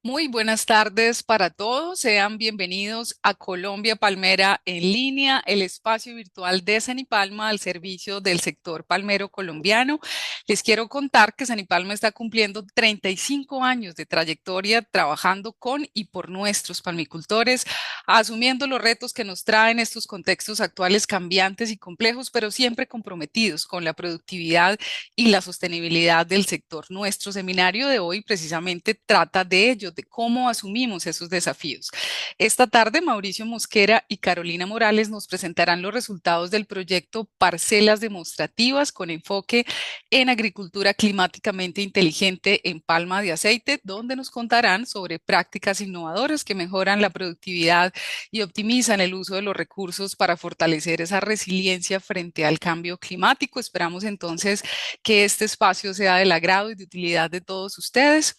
Muy buenas tardes para todos. Sean bienvenidos a Colombia Palmera en línea, el espacio virtual de Sanipalma al servicio del sector palmero colombiano. Les quiero contar que Sanipalma está cumpliendo 35 años de trayectoria trabajando con y por nuestros palmicultores, asumiendo los retos que nos traen estos contextos actuales cambiantes y complejos, pero siempre comprometidos con la productividad y la sostenibilidad del sector. Nuestro seminario de hoy precisamente trata de ello, de cómo asumimos esos desafíos. Esta tarde, Mauricio Mosquera y Carolina Morales nos presentarán los resultados del proyecto Parcelas Demostrativas con enfoque en agricultura climáticamente inteligente en palma de aceite, donde nos contarán sobre prácticas innovadoras que mejoran la productividad y optimizan el uso de los recursos para fortalecer esa resiliencia frente al cambio climático. Esperamos entonces que este espacio sea del agrado y de utilidad de todos ustedes.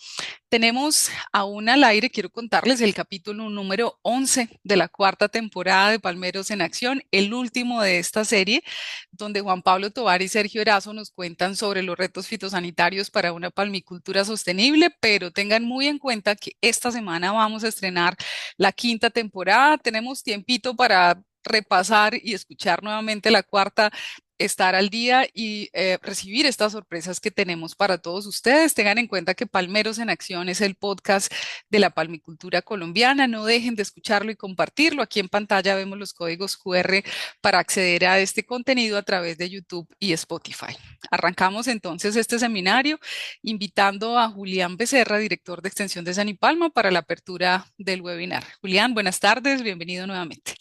Tenemos aún al aire, quiero contarles el capítulo número 11 de la cuarta temporada de Palmeros en Acción, el último de esta serie, donde Juan Pablo Tovar y Sergio Erazo nos cuentan sobre los retos fitosanitarios para una palmicultura sostenible, pero tengan muy en cuenta que esta semana vamos a estrenar la quinta temporada. Tenemos tiempito para repasar y escuchar nuevamente la cuarta, estar al día y recibir estas sorpresas que tenemos para todos ustedes. Tengan en cuenta que Palmeros en Acción es el podcast de la palmicultura colombiana. No dejen de escucharlo y compartirlo. Aquí en pantalla vemos los códigos QR para acceder a este contenido a través de YouTube y Spotify. Arrancamos entonces este seminario invitando a Julián Becerra, director de Extensión de Sanipalma, para la apertura del webinar. Julián, buenas tardes, bienvenido nuevamente.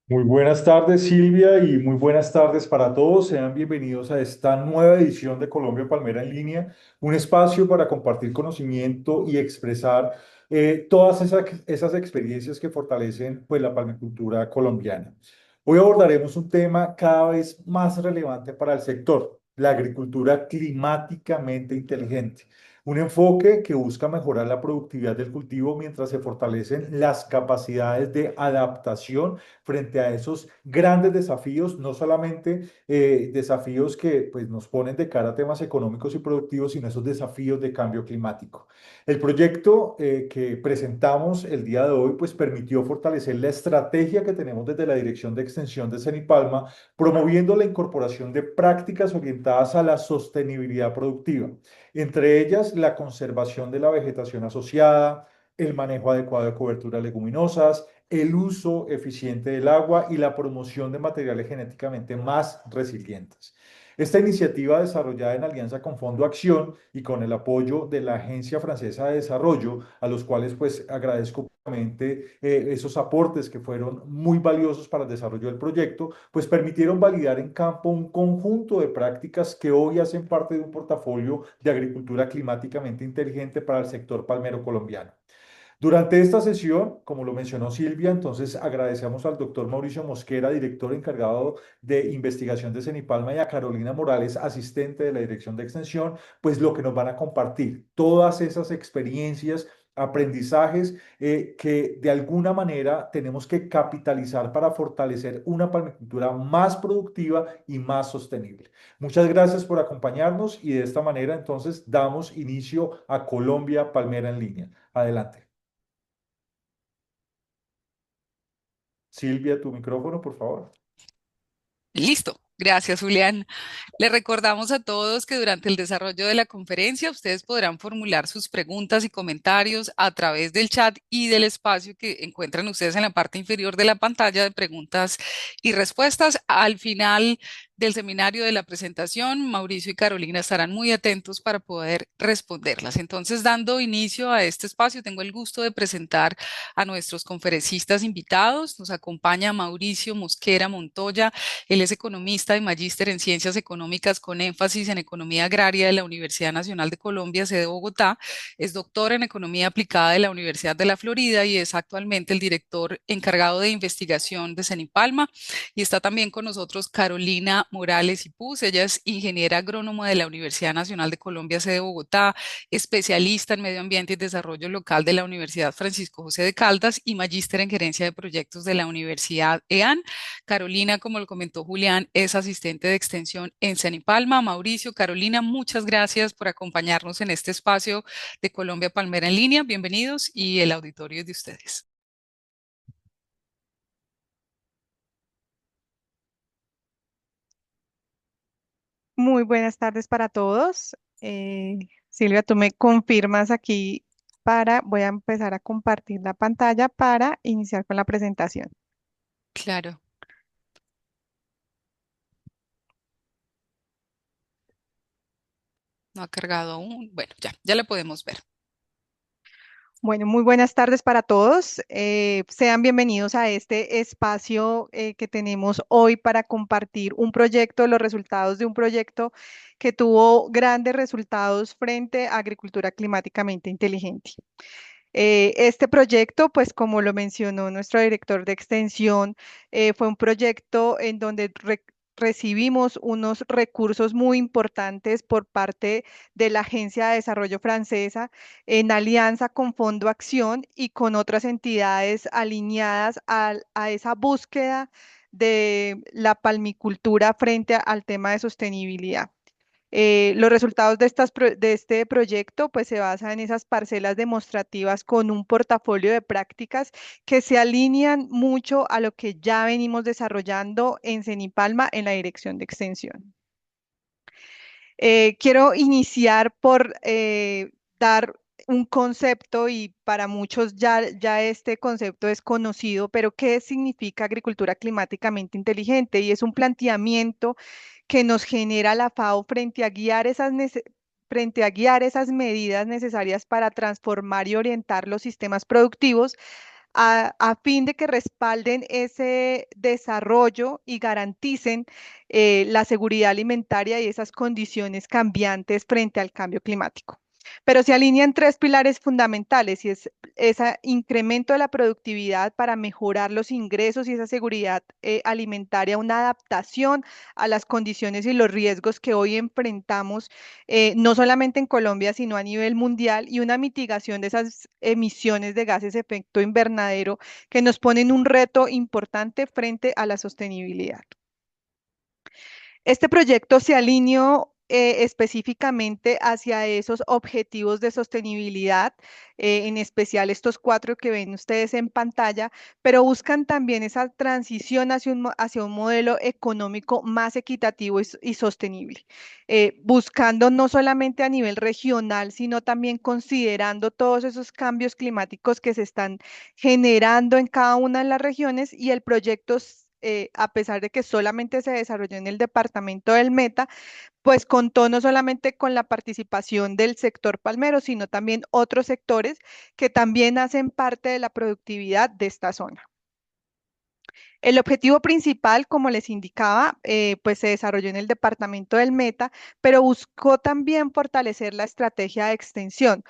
Muy buenas tardes, Silvia, y muy buenas tardes para todos. Sean bienvenidos a esta nueva edición de Colombia Palmera en línea, un espacio para compartir conocimiento y expresar todas esas experiencias que fortalecen pues, la palmicultura colombiana. Hoy abordaremos un tema cada vez más relevante para el sector, la agricultura climáticamente inteligente. Un enfoque que busca mejorar la productividad del cultivo mientras se fortalecen las capacidades de adaptación frente a esos grandes desafíos, no solamente desafíos que pues, nos ponen de cara a temas económicos y productivos, sino esos desafíos de cambio climático. El proyecto que presentamos el día de hoy pues, permitió fortalecer la estrategia que tenemos desde la Dirección de Extensión de Senipalma, promoviendo la incorporación de prácticas orientadas a la sostenibilidad productiva, entre ellas la conservación de la vegetación asociada, el manejo adecuado de coberturas leguminosas, el uso eficiente del agua y la promoción de materiales genéticamente más resilientes. Esta iniciativa, desarrollada en alianza con Fondo Acción y con el apoyo de la Agencia Francesa de Desarrollo, a los cuales pues agradezco esos aportes que fueron muy valiosos para el desarrollo del proyecto, pues permitieron validar en campo un conjunto de prácticas que hoy hacen parte de un portafolio de agricultura climáticamente inteligente para el sector palmero colombiano. Durante esta sesión, como lo mencionó Silvia, entonces agradecemos al doctor Mauricio Mosquera, director encargado de investigación de Cenipalma, y a Carolina Morales, asistente de la Dirección de Extensión, pues lo que nos van a compartir, todas esas experiencias, aprendizajes que de alguna manera tenemos que capitalizar para fortalecer una palmicultura más productiva y más sostenible. Muchas gracias por acompañarnos y de esta manera entonces damos inicio a Colombia Palmera en línea. Adelante. Silvia, tu micrófono, por favor. Listo. Gracias, Julián. Le recordamos a todos que durante el desarrollo de la conferencia ustedes podrán formular sus preguntas y comentarios a través del chat y del espacio que encuentran ustedes en la parte inferior de la pantalla de preguntas y respuestas. Al final del seminario de la presentación, Mauricio y Carolina estarán muy atentos para poder responderlas. Entonces, dando inicio a este espacio, tengo el gusto de presentar a nuestros conferencistas invitados. Nos acompaña Mauricio Mosquera Montoya. Él es economista y magíster en ciencias económicas con énfasis en economía agraria de la Universidad Nacional de Colombia, sede Bogotá. Es doctor en economía aplicada de la Universidad de la Florida y es actualmente el director encargado de investigación de Cenipalma. Y está también con nosotros Carolina Carolina Morales y Puz. Ella es ingeniera agrónoma de la Universidad Nacional de Colombia, sede Bogotá, especialista en medio ambiente y desarrollo local de la Universidad Francisco José de Caldas y magíster en gerencia de proyectos de la Universidad EAN. Carolina, como lo comentó Julián, es asistente de extensión en Cenipalma. Mauricio, Carolina, muchas gracias por acompañarnos en este espacio de Colombia Palmera en línea. Bienvenidos y el auditorio es de ustedes. Muy buenas tardes para todos. Silvia, tú me confirmas aquí voy a empezar a compartir la pantalla para iniciar con la presentación. Claro, no ha cargado aún. Bueno, ya la podemos ver. Bueno, muy buenas tardes para todos. Sean bienvenidos a este espacio que tenemos hoy para compartir un proyecto, los resultados de un proyecto que tuvo grandes resultados frente a agricultura climáticamente inteligente. Este proyecto, pues como lo mencionó nuestro director de extensión, fue un proyecto en donde recibimos unos recursos muy importantes por parte de la Agencia de Desarrollo Francesa en alianza con Fondo Acción y con otras entidades alineadas a esa búsqueda de la palmicultura frente al tema de sostenibilidad. Los resultados de este proyecto pues se basan en esas parcelas demostrativas con un portafolio de prácticas que se alinean mucho a lo que ya venimos desarrollando en Cenipalma en la dirección de extensión. Quiero iniciar por dar un concepto y para muchos ya este concepto es conocido, pero ¿qué significa agricultura climáticamente inteligente? Y es un planteamiento que nos genera la FAO frente a guiar esas medidas necesarias para transformar y orientar los sistemas productivos a fin de que respalden ese desarrollo y garanticen la seguridad alimentaria y esas condiciones cambiantes frente al cambio climático. Pero se alinean tres pilares fundamentales y es ese incremento de la productividad para mejorar los ingresos y esa seguridad alimentaria, una adaptación a las condiciones y los riesgos que hoy enfrentamos, no solamente en Colombia, sino a nivel mundial, y una mitigación de esas emisiones de gases de efecto invernadero que nos ponen un reto importante frente a la sostenibilidad. Este proyecto se alineó específicamente hacia esos objetivos de sostenibilidad, en especial estos cuatro que ven ustedes en pantalla, pero buscan también esa transición hacia un modelo económico más equitativo y sostenible, buscando no solamente a nivel regional, sino también considerando todos esos cambios climáticos que se están generando en cada una de las regiones y el proyecto a pesar de que solamente se desarrolló en el departamento del Meta, pues contó no solamente con la participación del sector palmero, sino también otros sectores que también hacen parte de la productividad de esta zona. El objetivo principal, como les indicaba, pues se desarrolló en el departamento del Meta, pero buscó también fortalecer la estrategia de extensión,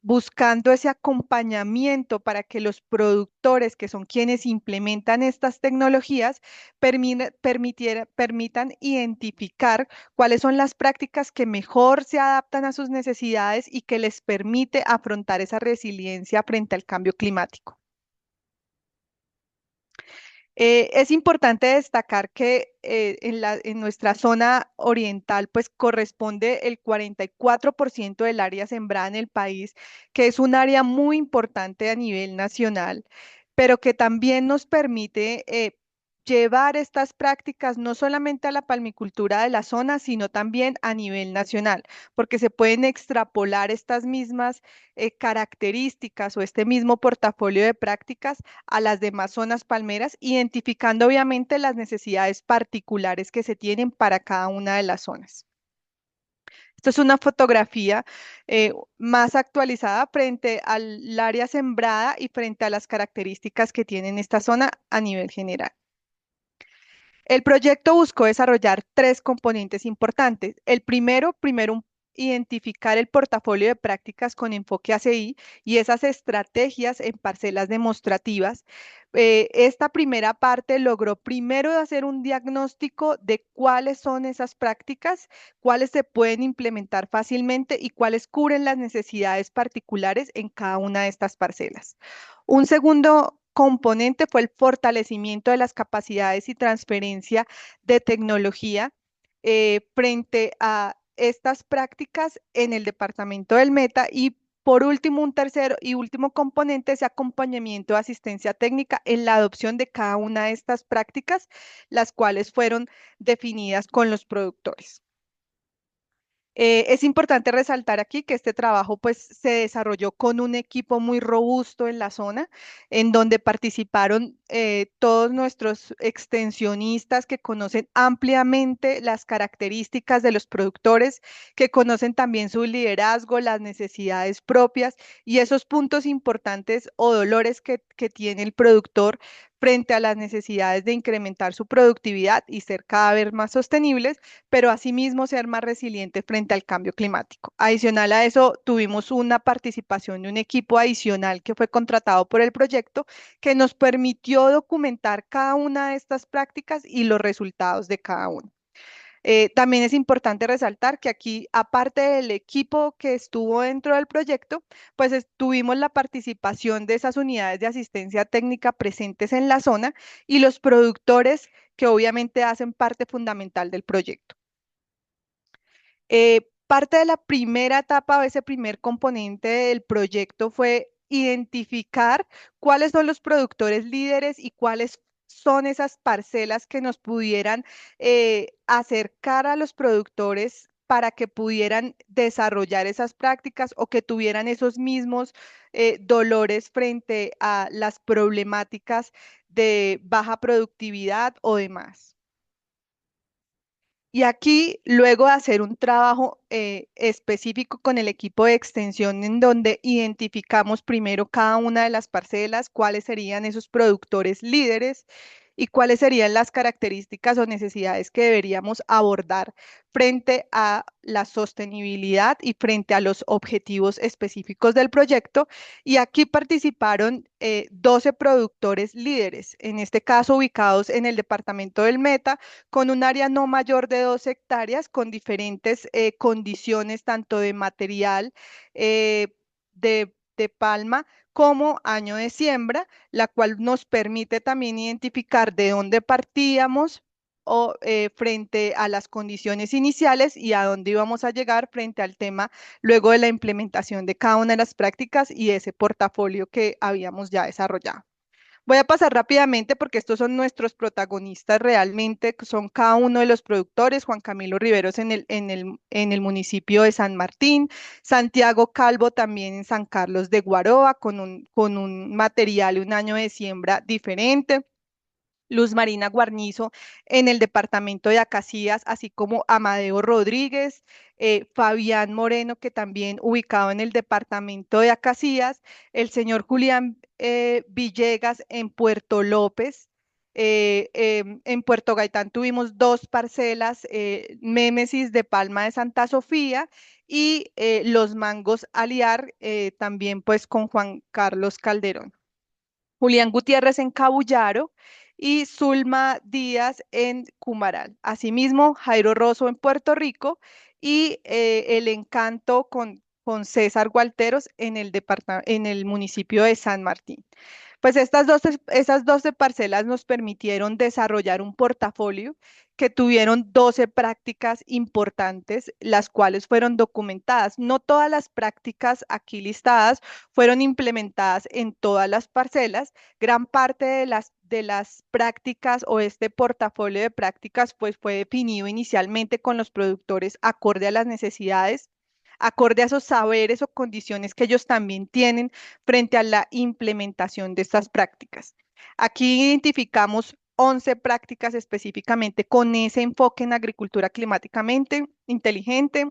buscando ese acompañamiento para que los productores, que son quienes implementan estas tecnologías, permitan identificar cuáles son las prácticas que mejor se adaptan a sus necesidades y que les permite afrontar esa resiliencia frente al cambio climático. Es importante destacar que en nuestra zona oriental pues corresponde el 44% del área sembrada en el país, que es un área muy importante a nivel nacional, pero que también nos permite llevar estas prácticas no solamente a la palmicultura de la zona, sino también a nivel nacional, porque se pueden extrapolar estas mismas características o este mismo portafolio de prácticas a las demás zonas palmeras, identificando obviamente las necesidades particulares que se tienen para cada una de las zonas. Esto es una fotografía más actualizada frente al área sembrada y frente a las características que tiene esta zona a nivel general. El proyecto buscó desarrollar tres componentes importantes. El primero, identificar el portafolio de prácticas con enfoque ACI y esas estrategias en parcelas demostrativas. Esta primera parte logró primero hacer un diagnóstico de cuáles son esas prácticas, cuáles se pueden implementar fácilmente y cuáles cubren las necesidades particulares en cada una de estas parcelas. Un segundo componente fue el fortalecimiento de las capacidades y transferencia de tecnología frente a estas prácticas en el departamento del Meta y por último, un tercer y último componente es acompañamiento de asistencia técnica en la adopción de cada una de estas prácticas, las cuales fueron definidas con los productores. Es importante resaltar aquí que este trabajo pues se desarrolló con un equipo muy robusto en la zona, en donde participaron todos nuestros extensionistas que conocen ampliamente las características de los productores, que conocen también su liderazgo, las necesidades propias y esos puntos importantes o dolores que tiene el productor frente a las necesidades de incrementar su productividad y ser cada vez más sostenibles, pero asimismo ser más resiliente frente al cambio climático. Adicional a eso, tuvimos una participación de un equipo adicional que fue contratado por el proyecto que nos permitió documentar cada una de estas prácticas y los resultados de cada una. También es importante resaltar que aquí, aparte del equipo que estuvo dentro del proyecto, pues tuvimos la participación de esas unidades de asistencia técnica presentes en la zona y los productores que obviamente hacen parte fundamental del proyecto. Parte de la primera etapa o ese primer componente del proyecto fue identificar cuáles son los productores líderes y cuáles son esas parcelas que nos pudieran acercar a los productores para que pudieran desarrollar esas prácticas o que tuvieran esos mismos dolores frente a las problemáticas de baja productividad o demás. Y aquí, luego de hacer un trabajo específico con el equipo de extensión en donde identificamos primero cada una de las parcelas, cuáles serían esos productores líderes y cuáles serían las características o necesidades que deberíamos abordar frente a la sostenibilidad y frente a los objetivos específicos del proyecto. Y aquí participaron 12 productores líderes, en este caso ubicados en el departamento del Meta, con un área no mayor de 2 hectáreas, con diferentes condiciones tanto de material de palma como año de siembra, la cual nos permite también identificar de dónde partíamos o frente a las condiciones iniciales y a dónde íbamos a llegar frente al tema luego de la implementación de cada una de las prácticas y ese portafolio que habíamos ya desarrollado. Voy a pasar rápidamente porque estos son nuestros protagonistas realmente, que son cada uno de los productores, Juan Camilo Riveros en el municipio de San Martín, Santiago Calvo también en San Carlos de Guaroa, con un material y un año de siembra diferente. Luz Marina Guarnizo en el departamento de Acacías, así como Amadeo Rodríguez, Fabián Moreno, que también ubicado en el departamento de Acacías, el señor Julián Villegas en Puerto López. En Puerto Gaitán tuvimos 2 parcelas, Mémesis de Palma de Santa Sofía y Los Mangos Aliar, también pues con Juan Carlos Calderón. Julián Gutiérrez en Cabullaro y Zulma Díaz en Cumaral. Asimismo, Jairo Rosso en Puerto Rico y El Encanto con César Gualteros en el municipio de San Martín. Pues esas 12 parcelas nos permitieron desarrollar un portafolio que tuvieron 12 prácticas importantes, las cuales fueron documentadas. No todas las prácticas aquí listadas fueron implementadas en todas las parcelas. Gran parte de las prácticas o este portafolio de prácticas pues fue definido inicialmente con los productores acorde a las necesidades, acorde a esos saberes o condiciones que ellos también tienen frente a la implementación de estas prácticas. Aquí identificamos 11 prácticas específicamente con ese enfoque en agricultura climáticamente inteligente.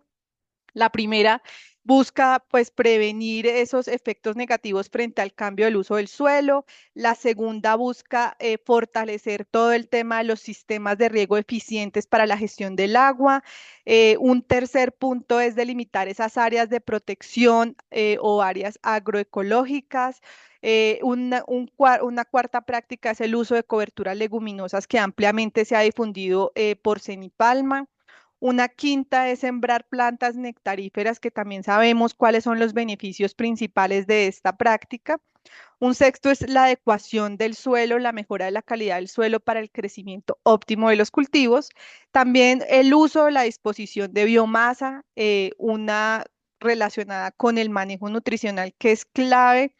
La primera busca pues prevenir esos efectos negativos frente al cambio del uso del suelo. La segunda busca fortalecer todo el tema de los sistemas de riego eficientes para la gestión del agua. Un tercer punto es delimitar esas áreas de protección o áreas agroecológicas. Una cuarta práctica es el uso de coberturas leguminosas que ampliamente se ha difundido por Cenipalma. Una quinta es sembrar plantas nectaríferas, que también sabemos cuáles son los beneficios principales de esta práctica. Un sexto es la adecuación del suelo, la mejora de la calidad del suelo para el crecimiento óptimo de los cultivos. También el uso, la disposición de biomasa, una relacionada con el manejo nutricional que es clave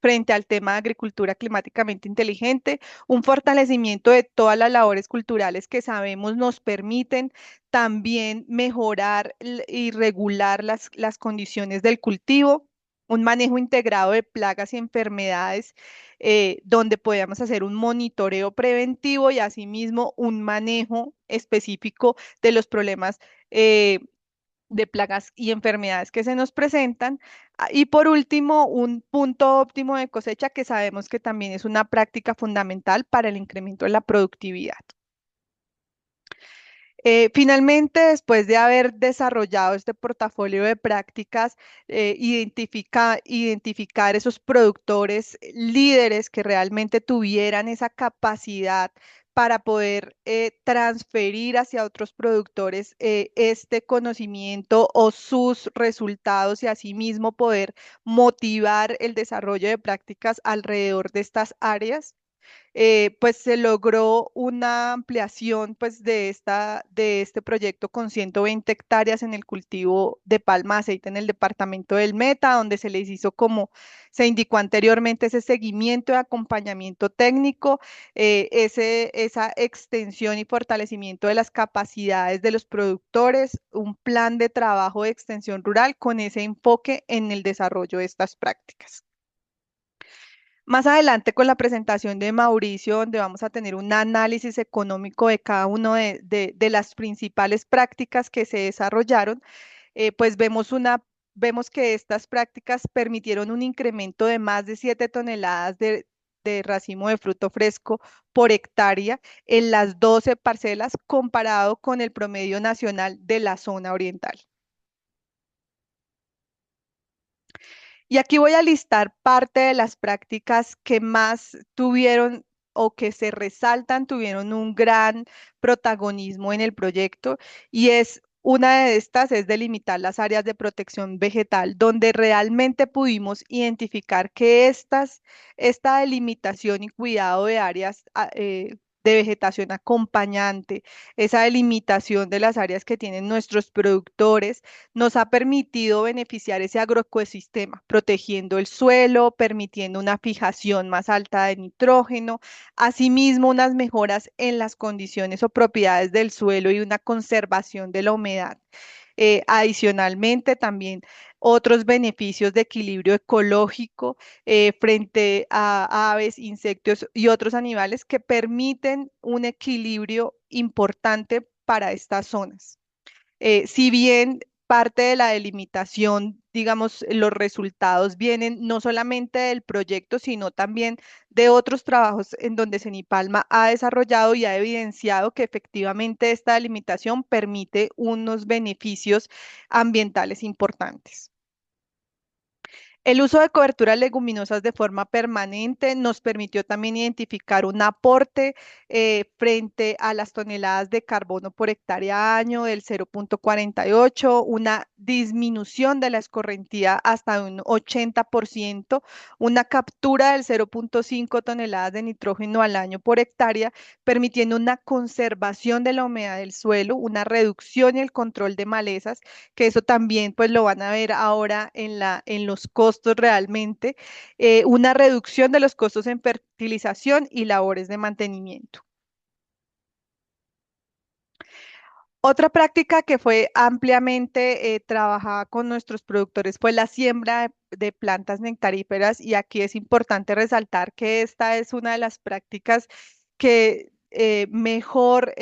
frente al tema de agricultura climáticamente inteligente, un fortalecimiento de todas las labores culturales que sabemos nos permiten también mejorar y regular las condiciones del cultivo, un manejo integrado de plagas y enfermedades, donde podamos hacer un monitoreo preventivo y asimismo un manejo específico de los problemas de plagas y enfermedades que se nos presentan. Y por último, un punto óptimo de cosecha que sabemos que también es una práctica fundamental para el incremento de la productividad. Finalmente, después de haber desarrollado este portafolio de prácticas, identificar esos productores líderes que realmente tuvieran esa capacidad para poder transferir hacia otros productores este conocimiento o sus resultados y asimismo poder motivar el desarrollo de prácticas alrededor de estas áreas. Pues se logró una ampliación pues de este proyecto con 120 hectáreas en el cultivo de palma de aceite en el departamento del Meta, donde se les hizo, como se indicó anteriormente, ese seguimiento y acompañamiento técnico, esa extensión y fortalecimiento de las capacidades de los productores, un plan de trabajo de extensión rural con ese enfoque en el desarrollo de estas prácticas. Más adelante con la presentación de Mauricio, donde vamos a tener un análisis económico de cada una de las principales prácticas que se desarrollaron, pues vemos que estas prácticas permitieron un incremento de más de 7 toneladas de racimo de fruto fresco por hectárea en las 12 parcelas comparado con el promedio nacional de la zona oriental. Y aquí voy a listar parte de las prácticas que más tuvieron o que se resaltan, tuvieron un gran protagonismo en el proyecto, y es una de estas es delimitar las áreas de protección vegetal, donde realmente pudimos identificar que esta delimitación y cuidado de áreas de vegetación acompañante, esa delimitación de las áreas que tienen nuestros productores, nos ha permitido beneficiar ese agroecosistema, protegiendo el suelo, permitiendo una fijación más alta de nitrógeno, asimismo unas mejoras en las condiciones o propiedades del suelo y una conservación de la humedad. Adicionalmente, también otros beneficios de equilibrio ecológico frente a aves, insectos y otros animales que permiten un equilibrio importante para estas zonas. Si bien parte de la delimitación, digamos, los resultados vienen no solamente del proyecto, sino también de otros trabajos en donde Cenipalma ha desarrollado y ha evidenciado que efectivamente esta delimitación permite unos beneficios ambientales importantes. El uso de coberturas leguminosas de forma permanente nos permitió también identificar un aporte frente a las toneladas de carbono por hectárea año del 0,48, una disminución de la escorrentía hasta un 80%, una captura del 0,5 toneladas de nitrógeno al año por hectárea, permitiendo una conservación de la humedad del suelo, una reducción y el control de malezas, que eso también pues lo van a ver ahora en los costos realmente, una reducción de los costos en fertilización y labores de mantenimiento. Otra práctica que fue ampliamente trabajada con nuestros productores fue la siembra de plantas nectaríferas, y aquí es importante resaltar que esta es una de las prácticas que mejor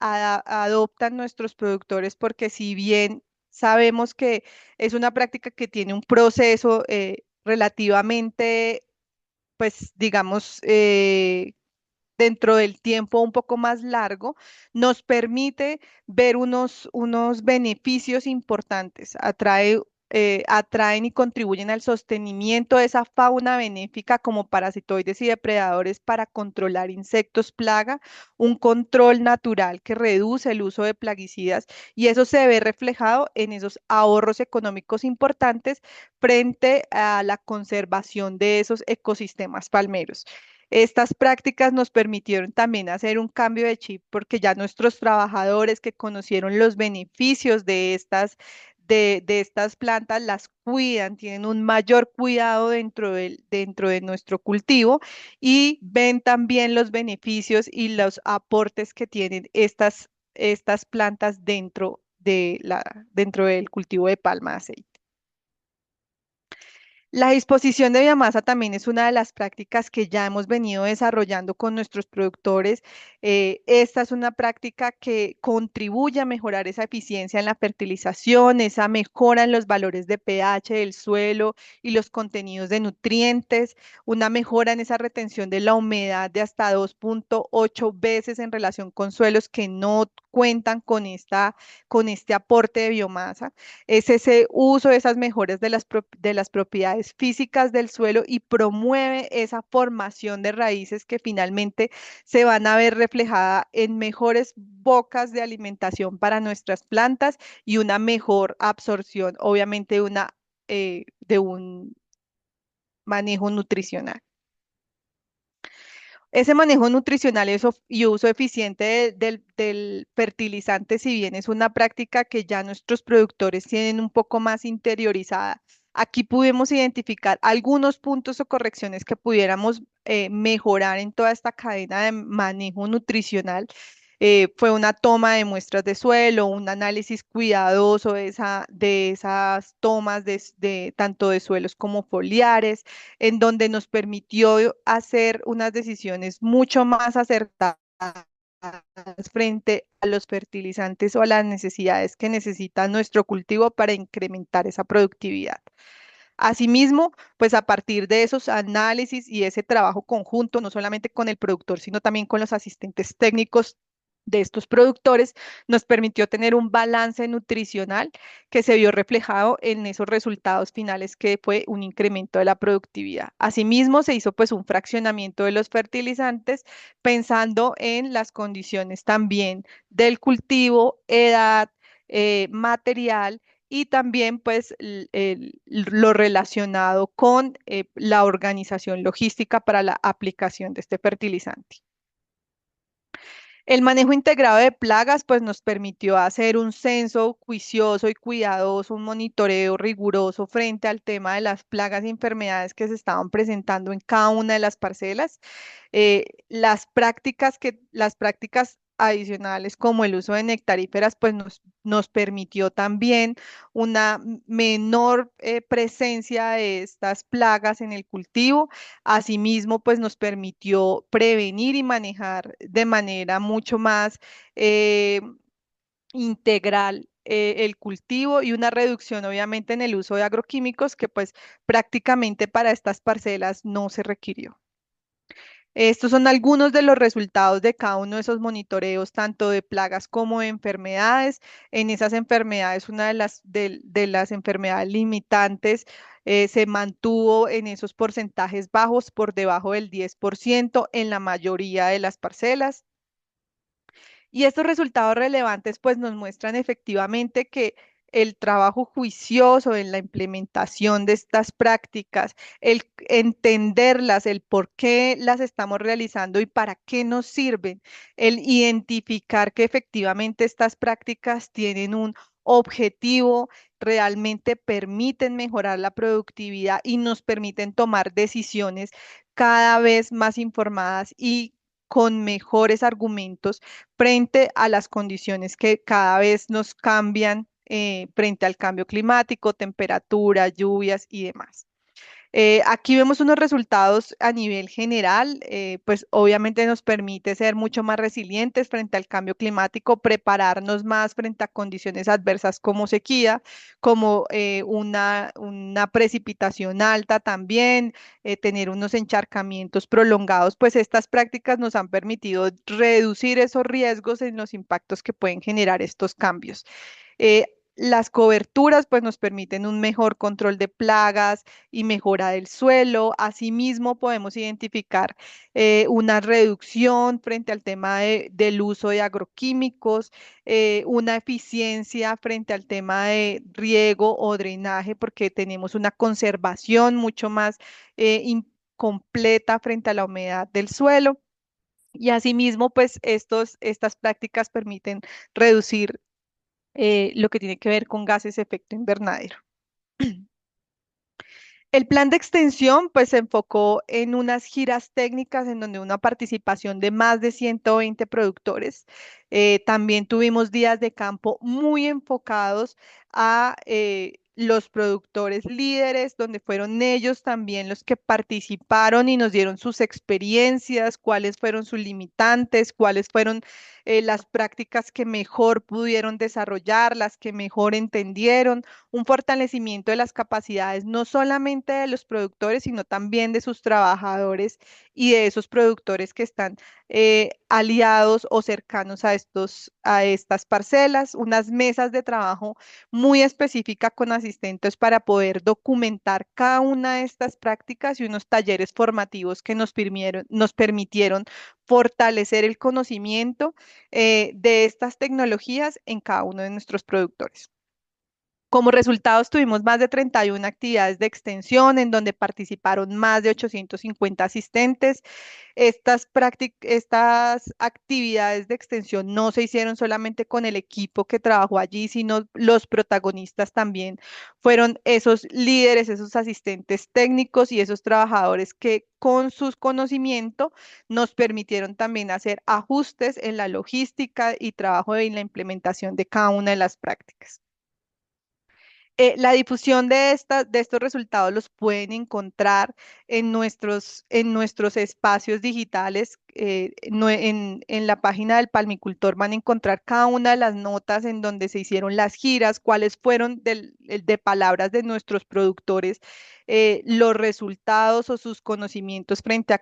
adoptan nuestros productores, porque si bien sabemos que es una práctica que tiene un proceso relativamente, pues digamos, dentro del tiempo un poco más largo, nos permite ver unos beneficios importantes. Atraen y contribuyen al sostenimiento de esa fauna benéfica como parasitoides y depredadores para controlar insectos plaga, un control natural que reduce el uso de plaguicidas y eso se ve reflejado en esos ahorros económicos importantes frente a la conservación de esos ecosistemas palmeros. Estas prácticas nos permitieron también hacer un cambio de chip porque ya nuestros trabajadores que conocieron los beneficios de estas plantas las cuidan, tienen un mayor cuidado dentro de nuestro cultivo y ven también los beneficios y los aportes que tienen estas plantas dentro del cultivo de palma de aceite. La disposición de biomasa también es una de las prácticas que ya hemos venido desarrollando con nuestros productores. Esta es una práctica que contribuye a mejorar esa eficiencia en la fertilización, esa mejora en los valores de pH del suelo y los contenidos de nutrientes, una mejora en esa retención de la humedad de hasta 2.8 veces en relación con suelos que no cuentan con este aporte de biomasa. Es ese uso de esas mejoras de las propiedades físicas del suelo y promueve esa formación de raíces que finalmente se van a ver reflejada en mejores bocas de alimentación para nuestras plantas y una mejor absorción, obviamente de un manejo nutricional. Ese manejo nutricional y uso eficiente del fertilizante, si bien es una práctica que ya nuestros productores tienen un poco más interiorizada, aquí pudimos identificar algunos puntos o correcciones que pudiéramos mejorar en toda esta cadena de manejo nutricional. Fue una toma de muestras de suelo, un análisis cuidadoso de esas tomas tanto de suelos como foliares en donde nos permitió hacer unas decisiones mucho más acertadas frente a los fertilizantes o a las necesidades que necesita nuestro cultivo para incrementar esa productividad. Asimismo, pues a partir de esos análisis y ese trabajo conjunto, no solamente con el productor, sino también con los asistentes técnicos de estos productores, nos permitió tener un balance nutricional que se vio reflejado en esos resultados finales que fue un incremento de la productividad. Asimismo, se hizo pues un fraccionamiento de los fertilizantes pensando en las condiciones también del cultivo, edad, material y también pues lo relacionado con la organización logística para la aplicación de este fertilizante. El manejo integrado de plagas pues nos permitió hacer un censo juicioso y cuidadoso, un monitoreo riguroso frente al tema de las plagas y enfermedades que se estaban presentando en cada una de las parcelas. Las prácticas adicionales como el uso de nectaríferas, pues nos permitió también una menor presencia de estas plagas en el cultivo. Asimismo, pues nos permitió prevenir y manejar de manera mucho más integral el cultivo y una reducción obviamente en el uso de agroquímicos que pues prácticamente para estas parcelas no se requirió. Estos son algunos de los resultados de cada uno de esos monitoreos, tanto de plagas como de enfermedades. En esas enfermedades, una de las enfermedades limitantes se mantuvo en esos porcentajes bajos, por debajo del 10% en la mayoría de las parcelas. Y estos resultados relevantes pues nos muestran efectivamente que el trabajo juicioso en la implementación de estas prácticas, el entenderlas, el por qué las estamos realizando y para qué nos sirven, el identificar que efectivamente estas prácticas tienen un objetivo, realmente permiten mejorar la productividad y nos permiten tomar decisiones cada vez más informadas y con mejores argumentos frente a las condiciones que cada vez nos cambian frente al cambio climático, temperatura, lluvias y demás. Aquí vemos unos resultados a nivel general, pues obviamente nos permite ser mucho más resilientes frente al cambio climático, prepararnos más frente a condiciones adversas como sequía, como una precipitación alta también, tener unos encharcamientos prolongados, pues estas prácticas nos han permitido reducir esos riesgos en los impactos que pueden generar estos cambios. Las coberturas pues nos permiten un mejor control de plagas y mejora del suelo. Asimismo, podemos identificar una reducción frente al tema del uso de agroquímicos, una eficiencia frente al tema de riego o drenaje, porque tenemos una conservación mucho más completa frente a la humedad del suelo. Y asimismo, pues estas prácticas permiten reducir lo que tiene que ver con gases de efecto invernadero. El plan de extensión pues se enfocó en unas giras técnicas en donde una participación de más de 120 productores. También tuvimos días de campo muy enfocados a los productores líderes, donde fueron ellos también los que participaron y nos dieron sus experiencias, cuáles fueron sus limitantes, cuáles fueron las prácticas que mejor pudieron desarrollar, las que mejor entendieron, un fortalecimiento de las capacidades no solamente de los productores, sino también de sus trabajadores y de esos productores que están aliados o cercanos a estas parcelas, unas mesas de trabajo muy específicas con asistentes para poder documentar cada una de estas prácticas y unos talleres formativos que nos permitieron fortalecer el conocimiento de estas tecnologías en cada uno de nuestros productores. Como resultados, tuvimos más de 31 actividades de extensión en donde participaron más de 850 asistentes. Estas actividades de extensión no se hicieron solamente con el equipo que trabajó allí, sino los protagonistas también fueron esos líderes, esos asistentes técnicos y esos trabajadores que con sus conocimientos nos permitieron también hacer ajustes en la logística y trabajo en la implementación de cada una de las prácticas. La difusión de estos resultados los pueden encontrar en nuestros espacios digitales. En la página del Palmicultor van a encontrar cada una de las notas en donde se hicieron las giras, cuáles fueron de palabras de nuestros productores, los resultados o sus conocimientos frente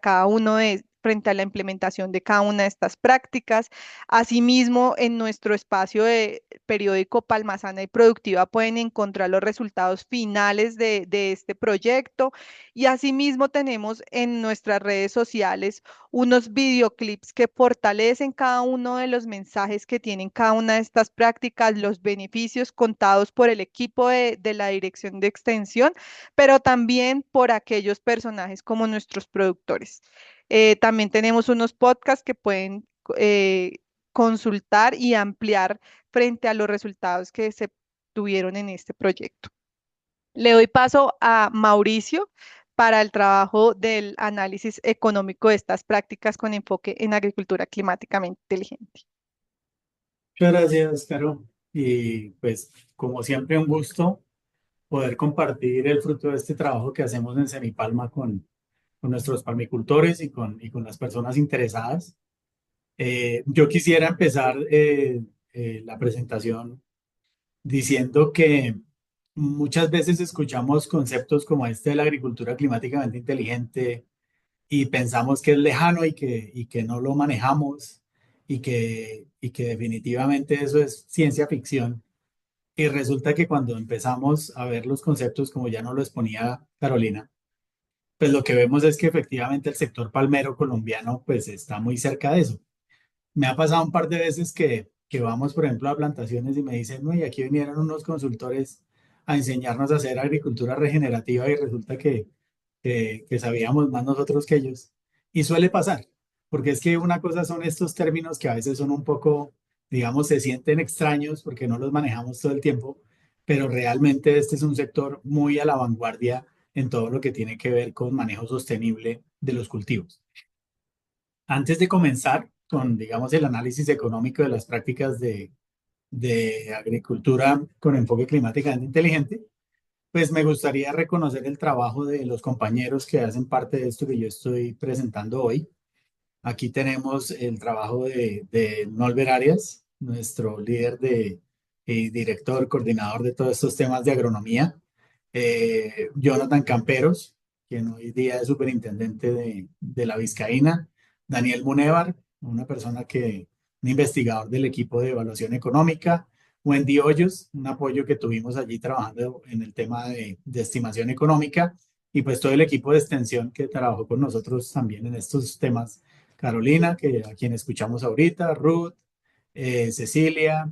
a la implementación de cada una de estas prácticas. Asimismo, en nuestro espacio de periódico Palma Sana y Productiva pueden encontrar los resultados finales de este proyecto y asimismo tenemos en nuestras redes sociales unos videoclips que fortalecen cada uno de los mensajes que tienen cada una de estas prácticas, los beneficios contados por el equipo de la Dirección de Extensión, pero también por aquellos personajes como nuestros productores. También tenemos unos podcasts que pueden consultar y ampliar frente a los resultados que se tuvieron en este proyecto. Le doy paso a Mauricio para el trabajo del análisis económico de estas prácticas con enfoque en agricultura climáticamente inteligente. Muchas gracias, Caro. Y pues, como siempre, un gusto poder compartir el fruto de este trabajo que hacemos en Semipalma con nuestros palmicultores y con las personas interesadas. Yo quisiera empezar la presentación diciendo que muchas veces escuchamos conceptos como este de la agricultura climáticamente inteligente y pensamos que es lejano y que no lo manejamos y que definitivamente eso es ciencia ficción. Y resulta que cuando empezamos a ver los conceptos, como ya nos lo exponía Carolina, pues lo que vemos es que efectivamente el sector palmero colombiano pues está muy cerca de eso. Me ha pasado un par de veces que vamos, por ejemplo, a plantaciones y me dicen, no, y aquí vinieron unos consultores a enseñarnos a hacer agricultura regenerativa y resulta que sabíamos más nosotros que ellos. Y suele pasar, porque es que una cosa son estos términos que a veces son un poco, digamos, se sienten extraños porque no los manejamos todo el tiempo, pero realmente este es un sector muy a la vanguardia en todo lo que tiene que ver con manejo sostenible de los cultivos. Antes de comenzar con, digamos, el análisis económico de las prácticas de agricultura con enfoque climáticamente inteligente, Pues me gustaría reconocer el trabajo de los compañeros que hacen parte de esto que yo estoy presentando hoy. Aquí tenemos el trabajo de Nolver Arias, nuestro líder y director, coordinador de todos estos temas de agronomía. Jonathan Camperos, quien hoy día es superintendente de la Vizcaína. Daniel Munevar, un investigador del equipo de evaluación económica. Wendy Hoyos, un apoyo que tuvimos allí trabajando en el tema de estimación económica. Y pues todo el equipo de extensión que trabajó con nosotros también en estos temas. Carolina, a quien escuchamos ahorita, Ruth, Cecilia,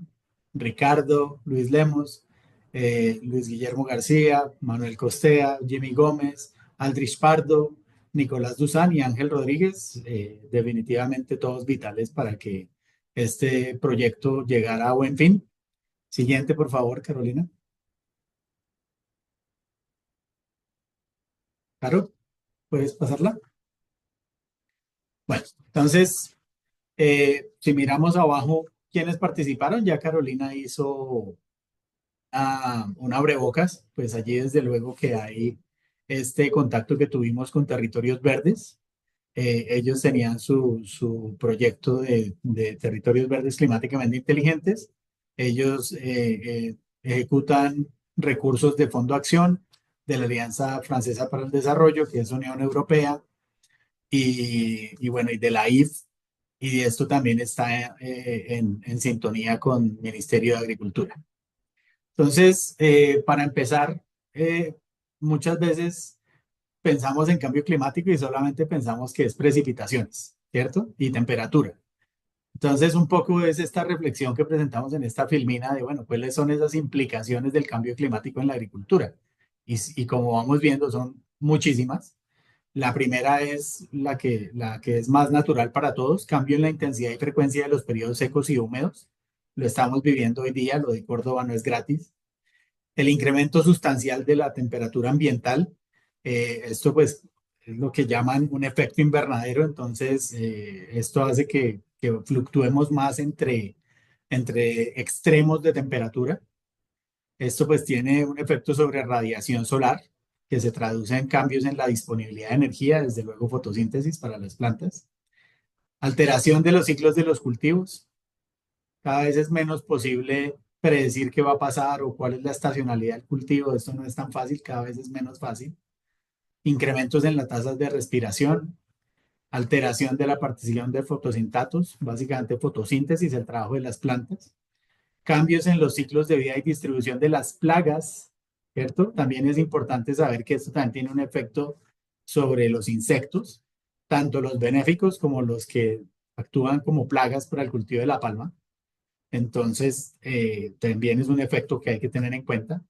Ricardo, Luis Lemos, Luis Guillermo García, Manuel Costea, Jimmy Gómez, Aldrich Pardo, Nicolás Duzán y Ángel Rodríguez, definitivamente todos vitales para que este proyecto llegara a buen fin. Siguiente, por favor, Carolina. Caro, ¿puedes pasarla? Bueno, entonces, si miramos abajo, ¿quiénes participaron? Ya Carolina hizo un abrebocas, pues allí desde luego que hay este contacto que tuvimos con Territorios Verdes. Ellos tenían su proyecto de territorios verdes climáticamente inteligentes. Ellos ejecutan recursos de Fondo Acción, de la Alianza Francesa para el Desarrollo, que es Unión Europea, y bueno, y de la IF, y esto también está en sintonía con Ministerio de Agricultura. Entonces, para empezar, muchas veces pensamos en cambio climático y solamente pensamos que es precipitaciones, ¿cierto? Y temperatura. Entonces, un poco es esta reflexión que presentamos en esta filmina de, bueno, ¿cuáles son esas implicaciones del cambio climático en la agricultura? Y como vamos viendo, son muchísimas. La primera es la que es más natural para todos, cambio en la intensidad y frecuencia de los periodos secos y húmedos. Lo estamos viviendo hoy día, lo de Córdoba no es gratis. El incremento sustancial de la temperatura ambiental, esto pues es lo que llaman un efecto invernadero, entonces esto hace que fluctuemos más entre extremos de temperatura. Esto pues tiene un efecto sobre radiación solar que se traduce en cambios en la disponibilidad de energía, desde luego fotosíntesis para las plantas. Alteración de los ciclos de los cultivos. Cada vez es menos posible predecir qué va a pasar o cuál es la estacionalidad del cultivo. Esto no es tan fácil, cada vez es menos fácil. Incrementos en las tasas de respiración, alteración de la participación de fotosintatos, básicamente fotosíntesis, el trabajo de las plantas. Cambios en los ciclos de vida y distribución de las plagas, ¿cierto? También es importante saber que esto también tiene un efecto sobre los insectos, tanto los benéficos como los que actúan como plagas para el cultivo de la palma. Entonces, también es un efecto que hay que tener en cuenta.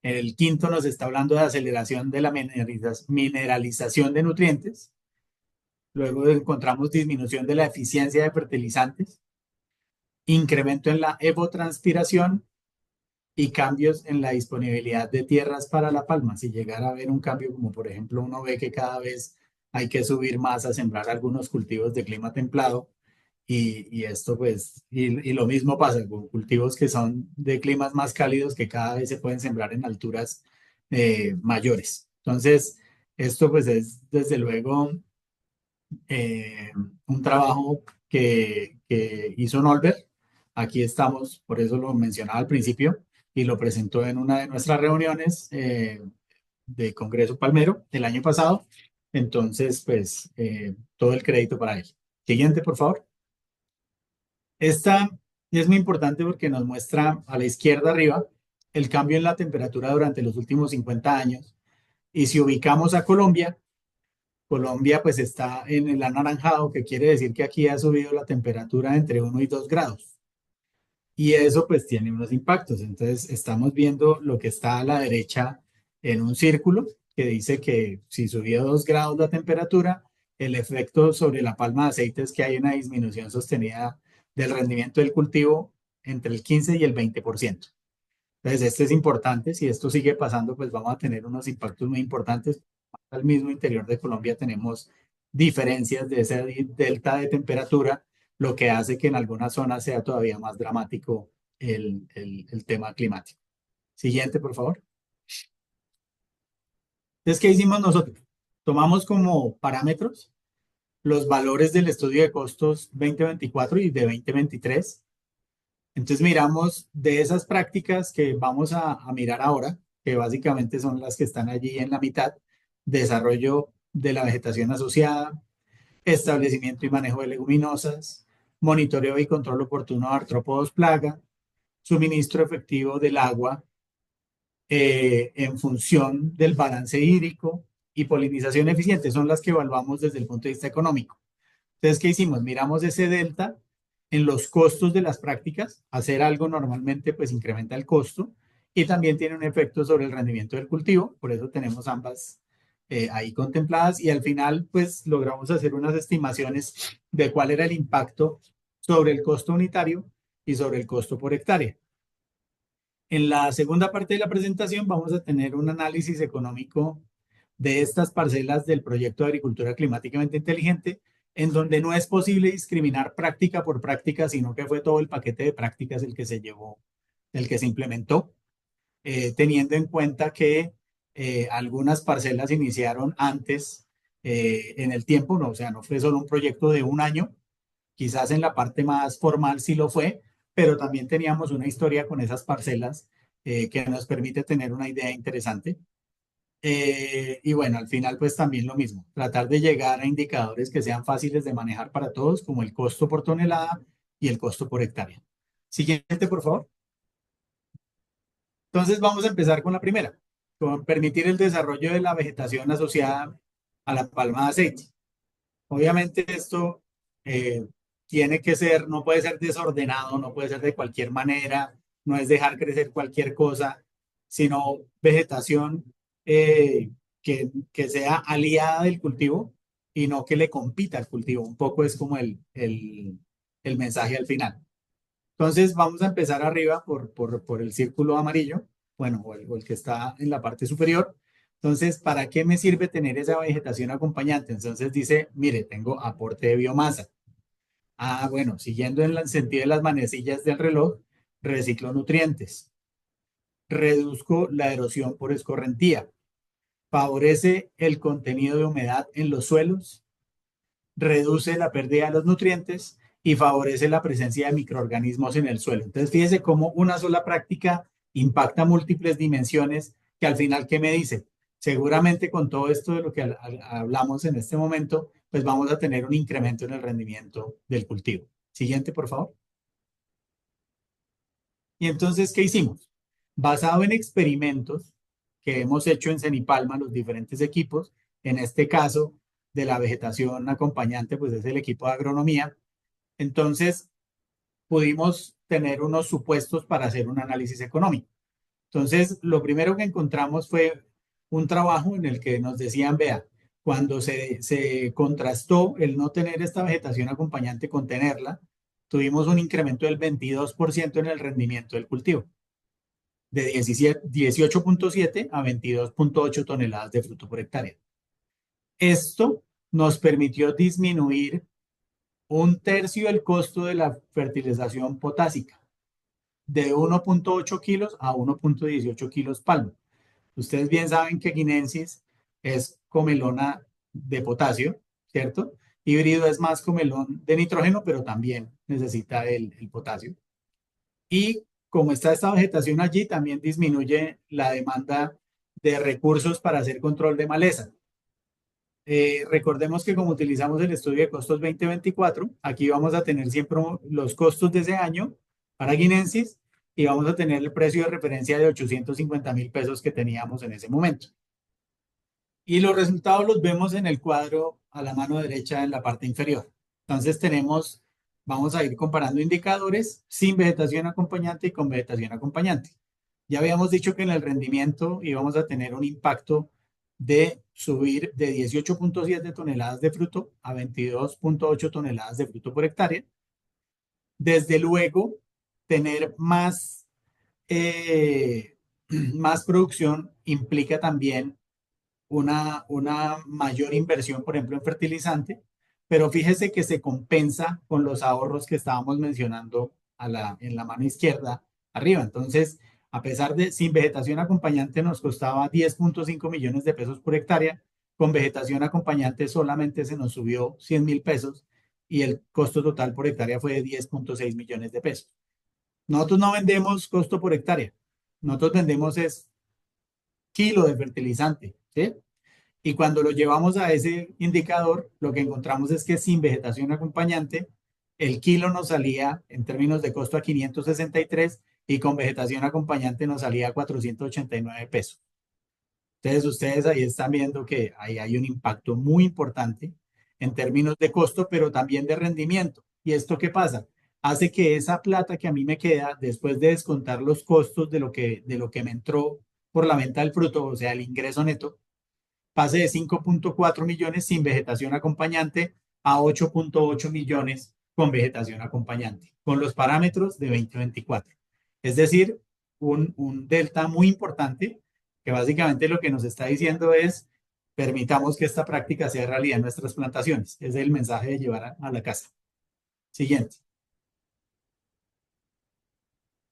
El quinto nos está hablando de aceleración de la mineralización de nutrientes. Luego encontramos disminución de la eficiencia de fertilizantes, incremento en la evotranspiración y cambios en la disponibilidad de tierras para la palma. Si llegara a haber un cambio, como por ejemplo uno ve que cada vez hay que subir más a sembrar algunos cultivos de clima templado, y esto pues, y lo mismo pasa con cultivos que son de climas más cálidos que cada vez se pueden sembrar en alturas mayores. Entonces, esto pues es desde luego eh, un trabajo que hizo Nolbert. Aquí estamos, por eso lo mencionaba al principio, y lo presentó en una de nuestras reuniones de Congreso Palmero el año pasado. Entonces, pues, todo el crédito para él. Siguiente, por favor. Esta es muy importante porque nos muestra a la izquierda arriba el cambio en la temperatura durante los últimos 50 años. Y si ubicamos a Colombia, Colombia pues está en el anaranjado, que quiere decir que aquí ha subido la temperatura entre 1 y 2 grados. Y eso pues tiene unos impactos. Entonces estamos viendo lo que está a la derecha en un círculo que dice que si subió 2 grados la temperatura, el efecto sobre la palma de aceite es que hay una disminución sostenida del rendimiento del cultivo entre el 15 y el 20%. Entonces, esto es importante. Si esto sigue pasando, pues vamos a tener unos impactos muy importantes. Al mismo interior de Colombia tenemos diferencias de esa delta de temperatura, lo que hace que en algunas zonas sea todavía más dramático el tema climático. Siguiente, por favor. Entonces, ¿qué hicimos nosotros? Tomamos como parámetros los valores del estudio de costos 2024 y de 2023. Entonces miramos de esas prácticas que vamos a mirar ahora, que básicamente son las que están allí en la mitad: desarrollo de la vegetación asociada, establecimiento y manejo de leguminosas, monitoreo y control oportuno de artrópodos plaga, suministro efectivo del agua en función del balance hídrico y polinización eficiente. Son las que evaluamos desde el punto de vista económico. Entonces, ¿qué hicimos? Miramos ese delta en los costos de las prácticas. Hacer algo normalmente pues incrementa el costo y también tiene un efecto sobre el rendimiento del cultivo. Por eso tenemos ambas ahí contempladas, y al final pues logramos hacer unas estimaciones de cuál era el impacto sobre el costo unitario y sobre el costo por hectárea. En la segunda parte de la presentación vamos a tener un análisis económico de estas parcelas del proyecto de agricultura climáticamente inteligente, en donde no es posible discriminar práctica por práctica, sino que fue todo el paquete de prácticas el que se llevó, el que se implementó, teniendo en cuenta que algunas parcelas iniciaron antes en el tiempo, no, o sea, no fue solo un proyecto de un año. Quizás en la parte más formal sí lo fue, pero también teníamos una historia con esas parcelas que nos permite tener una idea interesante. Y bueno, al final pues también lo mismo, tratar de llegar a indicadores que sean fáciles de manejar para todos, como el costo por tonelada y el costo por hectárea. Siguiente, por favor. Entonces vamos a empezar con la primera, con permitir el desarrollo de la vegetación asociada a la palma de aceite. Obviamente esto eh, tiene que ser, no puede ser desordenado, no puede ser de cualquier manera, no es dejar crecer cualquier cosa, sino vegetación que sea aliada del cultivo y no que le compita al cultivo. Un poco es como el mensaje al final. Entonces vamos a empezar arriba por el círculo amarillo, bueno, o el que está en la parte superior. Entonces, ¿para qué me sirve tener esa vegetación acompañante? Entonces dice, mire, tengo aporte de biomasa. Ah, bueno, siguiendo en el sentido de las manecillas del reloj, reciclo nutrientes, reduzco la erosión por escorrentía, favorece el contenido de humedad en los suelos, reduce la pérdida de los nutrientes y favorece la presencia de microorganismos en el suelo. Entonces, fíjese cómo una sola práctica impacta múltiples dimensiones que al final, ¿qué me dice? Seguramente con todo esto de lo que hablamos en este momento, pues vamos a tener un incremento en el rendimiento del cultivo. Siguiente, por favor. Y entonces, ¿qué hicimos? Basado en experimentos que hemos hecho en Cenipalma, los diferentes equipos, en este caso de la vegetación acompañante, pues es el equipo de agronomía. Entonces, pudimos tener unos supuestos para hacer un análisis económico. Entonces, lo primero que encontramos fue un trabajo en el que nos decían, vea, cuando se contrastó el no tener esta vegetación acompañante con tenerla, tuvimos un incremento del 22% en el rendimiento del cultivo, de 18.7 a 22.8 toneladas de fruto por hectárea. Esto nos permitió disminuir un tercio del costo de la fertilización potásica, de 1.8 kilos a 1.18 kilos palmo. Ustedes bien saben que guinensis es comelona de potasio, ¿cierto? Híbrido es más comelón de nitrógeno, pero también necesita el potasio. Y como está esta vegetación allí, también disminuye la demanda de recursos para hacer control de maleza. Recordemos que como utilizamos el estudio de costos 2024, aquí vamos a tener siempre los costos de ese año para guinensis y vamos a tener el precio de referencia de 850.000 pesos que teníamos en ese momento. Y los resultados los vemos en el cuadro a la mano derecha en la parte inferior. Entonces vamos a ir comparando indicadores sin vegetación acompañante y con vegetación acompañante. Ya habíamos dicho que en el rendimiento íbamos a tener un impacto de subir de 18.7 toneladas de fruto a 22.8 toneladas de fruto por hectárea. Desde luego, tener más producción implica también una mayor inversión, por ejemplo, en fertilizante, pero fíjese que se compensa con los ahorros que estábamos mencionando en la mano izquierda arriba. Entonces, A pesar de sin vegetación acompañante nos costaba 10.5 millones de pesos por hectárea, con vegetación acompañante solamente se nos subió 100.000 pesos y el costo total por hectárea fue de 10.6 millones de pesos. Nosotros no vendemos costo por hectárea, nosotros vendemos es kilo de fertilizante, ¿sí? Y cuando lo llevamos a ese indicador, lo que encontramos es que sin vegetación acompañante, el kilo nos salía en términos de costo a 563 y con vegetación acompañante nos salía a 489 pesos. Entonces ustedes ahí están viendo que ahí hay un impacto muy importante en términos de costo, pero también de rendimiento. ¿Y esto qué pasa? Hace que esa plata que a mí me queda después de descontar los costos de lo que me entró por la venta del fruto, o sea, el ingreso neto, pase de 5.4 millones sin vegetación acompañante a 8.8 millones con vegetación acompañante, con los parámetros de 2024. Es decir, un delta muy importante que básicamente lo que nos está diciendo es permitamos que esta práctica sea realidad en nuestras plantaciones. Ese es el mensaje de llevar a la casa. Siguiente.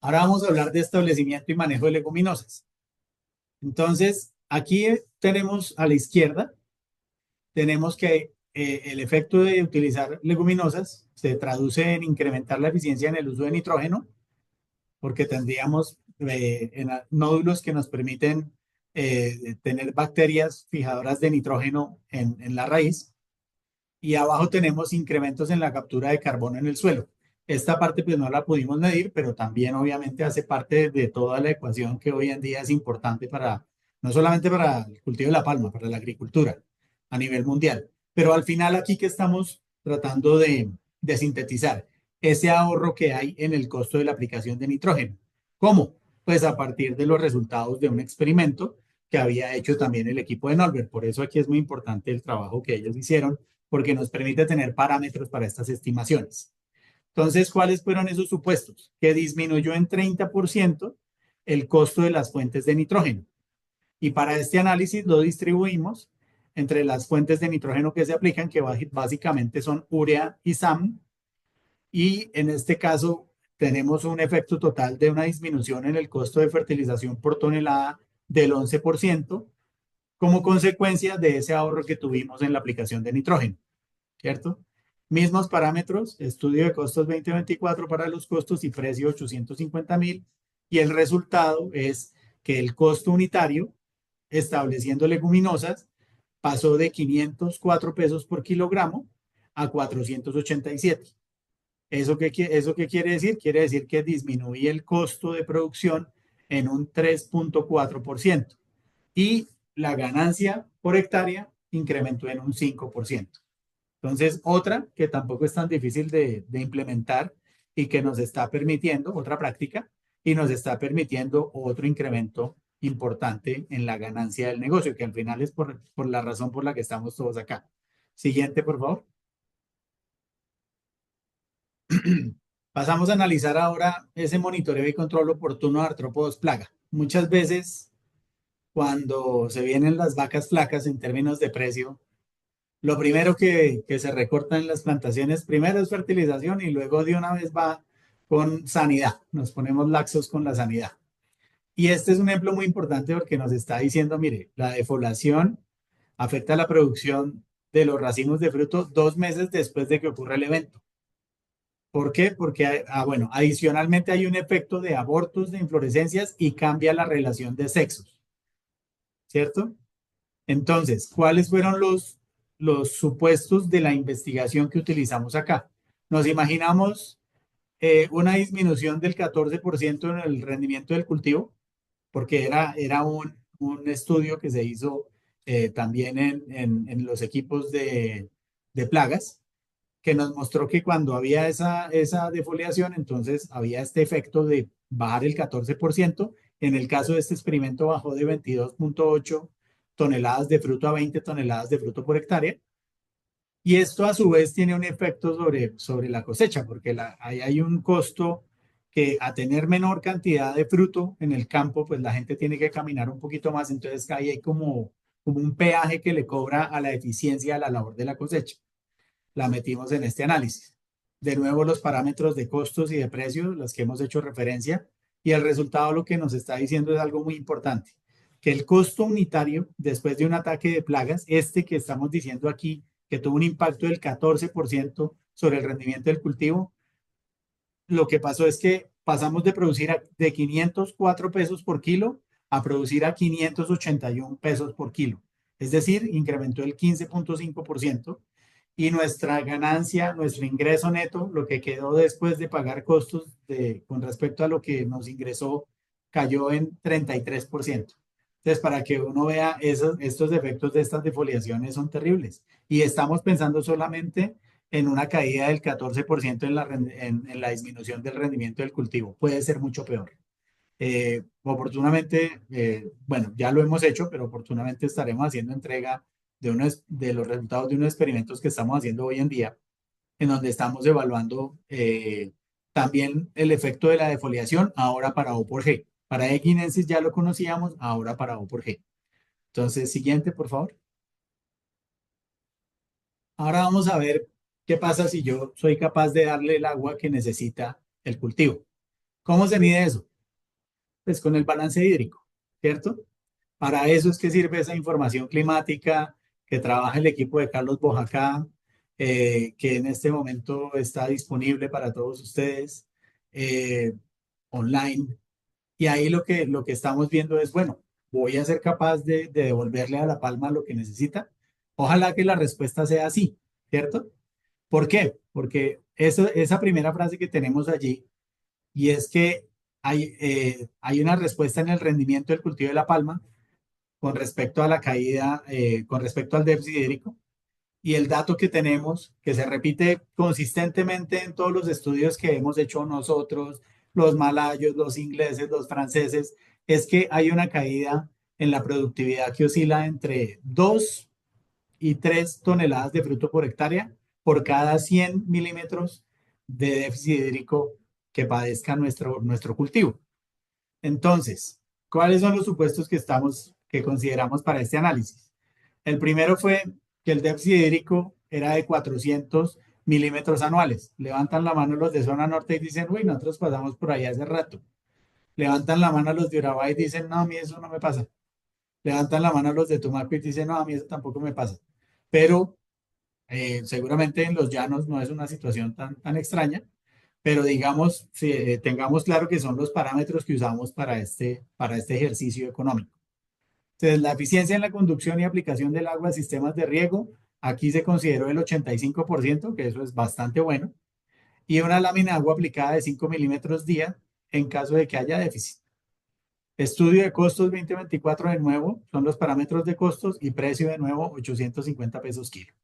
Ahora vamos a hablar de establecimiento y manejo de leguminosas. Entonces, aquí tenemos a la izquierda tenemos que el efecto de utilizar leguminosas se traduce en incrementar la eficiencia en el uso de nitrógeno, porque tendríamos nódulos que nos permiten tener bacterias fijadoras de nitrógeno en la raíz. Y abajo tenemos incrementos en la captura de carbono en el suelo. Esta parte pues no la pudimos medir, pero también obviamente hace parte de toda la ecuación que hoy en día es importante para, no solamente para el cultivo de la palma, para la agricultura a nivel mundial. Pero al final aquí que estamos tratando de sintetizar ese ahorro que hay en el costo de la aplicación de nitrógeno. ¿Cómo? Pues a partir de los resultados de un experimento que había hecho también el equipo de Norbert. Por eso aquí es muy importante el trabajo que ellos hicieron porque nos permite tener parámetros para estas estimaciones. Entonces, ¿cuáles fueron esos supuestos? Que disminuyó en 30% el costo de las fuentes de nitrógeno. Y para este análisis lo distribuimos entre las fuentes de nitrógeno que se aplican, que básicamente son urea y SAM. Y en este caso tenemos un efecto total de una disminución en el costo de fertilización por tonelada del 11% como consecuencia de ese ahorro que tuvimos en la aplicación de nitrógeno. ¿Cierto? Mismos parámetros, estudio de costos 2024 para los costos y precio 850.000 y el resultado es que el costo unitario estableciendo leguminosas pasó de 504 pesos por kilogramo a 487. ¿Eso qué quiere decir? Quiere decir que disminuye el costo de producción en un 3.4% y la ganancia por hectárea incrementó en un 5%. Entonces, otra que tampoco es tan difícil de implementar y que nos está permitiendo, otra práctica, y nos está permitiendo otro incremento importante en la ganancia del negocio, que al final es por la razón por la que estamos todos acá. Siguiente, por favor. Pasamos a analizar ahora ese monitoreo y control oportuno de artrópodos plaga. Muchas veces, cuando se vienen las vacas flacas en términos de precio, lo primero que se recorta en las plantaciones, primero es fertilización y luego de una vez va con sanidad. Nos ponemos laxos con la sanidad. Y este es un ejemplo muy importante porque nos está diciendo, mire, la defoliación afecta la producción de los racimos de fruto 2 meses después de que ocurra el evento. ¿Por qué? Porque, bueno, adicionalmente hay un efecto de abortos de inflorescencias y cambia la relación de sexos, ¿cierto? Entonces, ¿cuáles fueron los supuestos de la investigación que utilizamos acá? Nos imaginamos una disminución del 14% en el rendimiento del cultivo, porque era un estudio que se hizo también en los equipos de plagas, que nos mostró que cuando había esa defoliación, entonces había este efecto de bajar el 14%. En el caso de este experimento bajó de 22.8 toneladas de fruto a 20 toneladas de fruto por hectárea. Y esto a su vez tiene un efecto sobre la cosecha, porque ahí hay un costo que a tener menor cantidad de fruto en el campo, pues la gente tiene que caminar un poquito más. Entonces ahí hay como un peaje que le cobra a la eficiencia a la labor de la cosecha. La metimos en este análisis. De nuevo los parámetros de costos y de precios, los que hemos hecho referencia, y el resultado lo que nos está diciendo es algo muy importante, que el costo unitario después de un ataque de plagas, este que estamos diciendo aquí, que tuvo un impacto del 14% sobre el rendimiento del cultivo, lo que pasó es que pasamos de producir de 504 pesos por kilo a producir a 581 pesos por kilo. Es decir, incrementó el 15.5% y nuestra ganancia, nuestro ingreso neto, lo que quedó después de pagar costos con respecto a lo que nos ingresó, cayó en 33%. Entonces, para que uno vea estos efectos de estas defoliaciones son terribles. Y estamos pensando solamente en una caída del 14% en la disminución del rendimiento del cultivo. Puede ser mucho peor. Oportunamente, bueno, ya lo hemos hecho, pero oportunamente estaremos haciendo entrega de los resultados de unos experimentos que estamos haciendo hoy en día, en donde estamos evaluando también el efecto de la defoliación ahora para O por G. Para Equinensis ya lo conocíamos, ahora para O por G. Entonces, siguiente, por favor. Ahora vamos a ver qué pasa si yo soy capaz de darle el agua que necesita el cultivo. ¿Cómo se mide eso? Pues con el balance hídrico, ¿cierto? Para eso es que sirve esa información climática que trabaja el equipo de Carlos Bojacá, que en este momento está disponible para todos ustedes online. Y ahí lo que estamos viendo es, bueno, voy a ser capaz de devolverle a la palma lo que necesita. Ojalá que la respuesta sea así, ¿cierto? ¿Por qué? Porque esa primera frase que tenemos allí, y es que hay una respuesta en el rendimiento del cultivo de la palma con respecto a la caída, con respecto al déficit hídrico. Y el dato que tenemos, que se repite consistentemente en todos los estudios que hemos hecho nosotros, los malayos, los ingleses, los franceses, es que hay una caída en la productividad que oscila entre 2 y 3 toneladas de fruto por hectárea por cada 100 milímetros de déficit hídrico que padezca nuestro cultivo. Entonces, ¿cuáles son los supuestos que consideramos para este análisis? El primero fue que el déficit hídrico era de 400 milímetros anuales. Levantan la mano los de zona norte y dicen, uy, nosotros pasamos por ahí hace rato. Levantan la mano los de Urabá y dicen, no, a mí eso no me pasa. Levantan la mano los de Tumaco y dicen, no, a mí eso tampoco me pasa. Pero seguramente en los llanos no es una situación tan extraña, pero digamos, si, tengamos claro que son los parámetros que usamos para este ejercicio económico. Entonces, la eficiencia en la conducción y aplicación del agua a sistemas de riego, aquí se consideró el 85%, que eso es bastante bueno, y una lámina de agua aplicada de 5 milímetros día en caso de que haya déficit. Estudio de costos 2024 de nuevo, son los parámetros de costos y precio de nuevo 850 pesos kilo.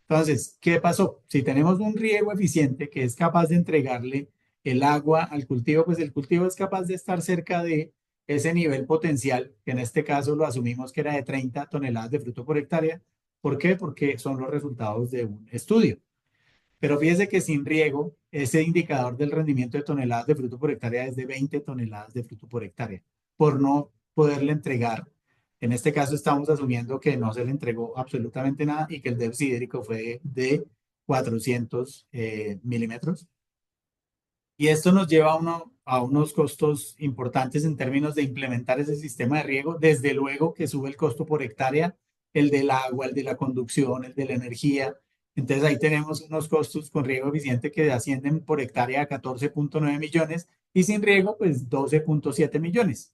Entonces, ¿qué pasó? Si tenemos un riego eficiente que es capaz de entregarle el agua al cultivo, pues el cultivo es capaz de estar cerca de ese nivel potencial, que en este caso lo asumimos que era de 30 toneladas de fruto por hectárea. ¿Por qué? Porque son los resultados de un estudio. Pero fíjese que sin riego, ese indicador del rendimiento de toneladas de fruto por hectárea es de 20 toneladas de fruto por hectárea, por no poderle entregar. En este caso estamos asumiendo que no se le entregó absolutamente nada y que el déficit hídrico fue de 400 milímetros. Y esto nos lleva a unos costos importantes en términos de implementar ese sistema de riego. Desde luego que sube el costo por hectárea, el del agua, el de la conducción, el de la energía. Entonces ahí tenemos unos costos con riego eficiente que ascienden por hectárea a 14.9 millones y sin riego pues 12.7 millones.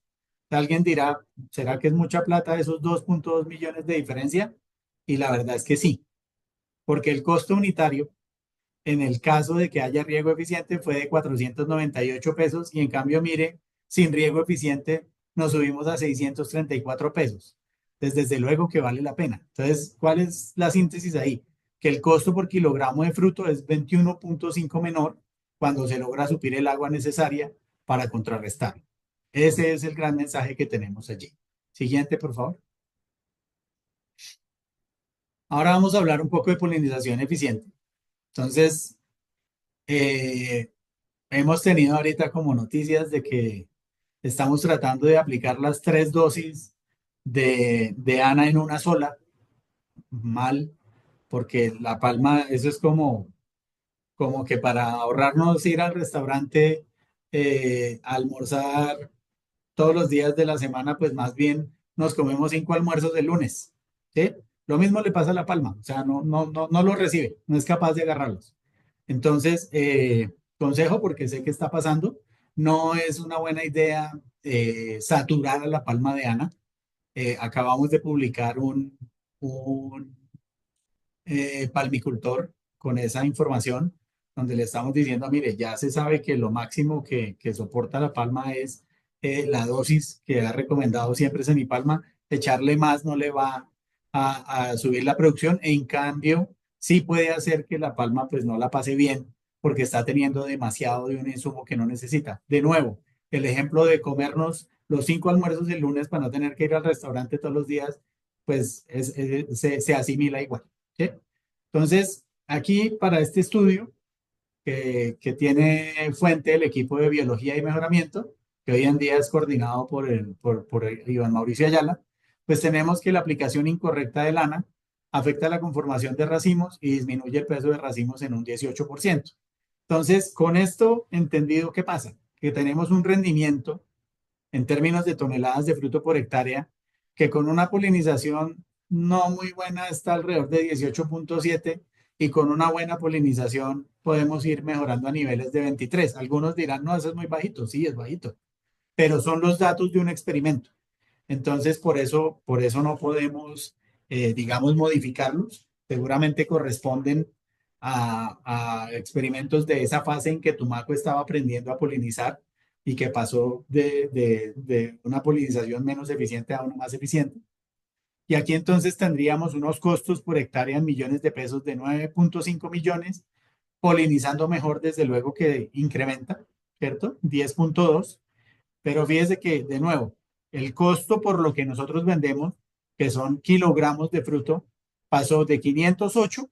Alguien dirá, ¿será que es mucha plata esos 2.2 millones de diferencia? Y la verdad es que sí, porque el costo unitario en el caso de que haya riego eficiente fue de 498 pesos y en cambio, mire, sin riego eficiente nos subimos a 634 pesos. Entonces, desde luego que vale la pena. Entonces, ¿cuál es la síntesis ahí? Que el costo por kilogramo de fruto es 21.5 menor cuando se logra suplir el agua necesaria para contrarrestar. Ese es el gran mensaje que tenemos allí. Siguiente, por favor. Ahora vamos a hablar un poco de polinización eficiente. Entonces, eh, hemos tenido ahorita como noticias de que estamos tratando de aplicar las 3 dosis de ANA en una sola, mal, porque la palma, eso es como que para ahorrarnos ir al restaurante almorzar todos los días de la semana, pues más bien nos comemos 5 almuerzos el lunes, ¿sí? Lo mismo le pasa a La Palma, o sea, no lo recibe, no es capaz de agarrarlos. Entonces, consejo, porque sé que está pasando, no es una buena idea saturar a La Palma de Ana. Acabamos de publicar un palmicultor con esa información, donde le estamos diciendo, mire, ya se sabe que lo máximo que soporta la palma es la dosis que ha recomendado siempre Semipalma. Echarle más no le va a subir la producción, en cambio, sí puede hacer que la palma pues no la pase bien porque está teniendo demasiado de un insumo que no necesita. De nuevo, el ejemplo de comernos los 5 almuerzos el lunes para no tener que ir al restaurante todos los días, pues se asimila igual. ¿Sí? Entonces, aquí para este estudio que tiene fuente el equipo de biología y mejoramiento, que hoy en día es coordinado por Iván Mauricio Ayala, pues tenemos que la aplicación incorrecta de lana afecta la conformación de racimos y disminuye el peso de racimos en un 18%. Entonces, con esto entendido, ¿qué pasa? Que tenemos un rendimiento en términos de toneladas de fruto por hectárea, que con una polinización no muy buena está alrededor de 18,7 y con una buena polinización podemos ir mejorando a niveles de 23. Algunos dirán, no, eso es muy bajito, sí, es bajito, pero son los datos de un experimento. Entonces, por eso no podemos, digamos, modificarlos. Seguramente corresponden a experimentos de esa fase en que Tumaco estaba aprendiendo a polinizar y que pasó de una polinización menos eficiente a una más eficiente. Y aquí entonces tendríamos unos costos por hectárea en millones de pesos de 9,5 millones, polinizando mejor, desde luego que incrementa, ¿cierto? 10,2. Pero fíjese que, de nuevo, el costo por lo que nosotros vendemos, que son kilogramos de fruto, pasó de 508,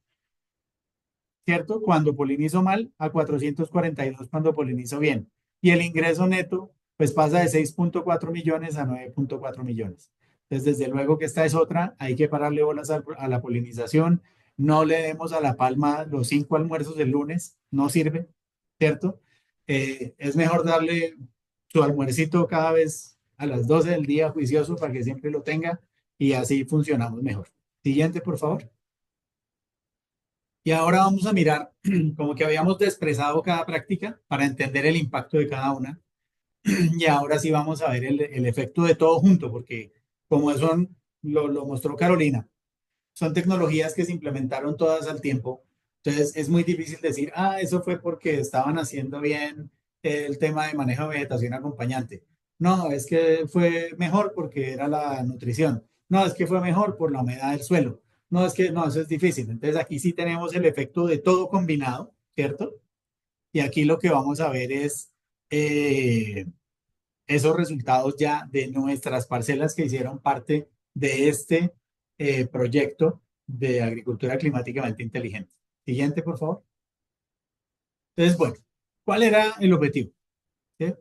¿cierto? Cuando polinizo mal, a 442 cuando polinizo bien. Y el ingreso neto, pues pasa de 6,4 millones a 9,4 millones. Entonces, desde luego que esta es otra, hay que pararle bolas a la polinización. No le demos a la palma los 5 almuerzos del lunes, no sirve, ¿cierto? Es mejor darle su almuercito cada vez a las 12 del día, juicioso, para que siempre lo tenga y así funcionamos mejor. Siguiente, por favor. Y ahora vamos a mirar como que habíamos desprezado cada práctica para entender el impacto de cada una. Y ahora sí vamos a ver el efecto de todo junto, porque como son, lo mostró Carolina, son tecnologías que se implementaron todas al tiempo. Entonces es muy difícil decir, ah, eso fue porque estaban haciendo bien el tema de manejo de vegetación acompañante. No, es que fue mejor porque era la nutrición. No, es que fue mejor por la humedad del suelo. No, es que no, eso es difícil. Entonces aquí sí tenemos el efecto de todo combinado, ¿cierto? Y aquí lo que vamos a ver es eh, esos resultados ya de nuestras parcelas que hicieron parte de este proyecto de agricultura climáticamente inteligente. Siguiente, por favor. Entonces, bueno, ¿cuál era el objetivo? ¿Sí?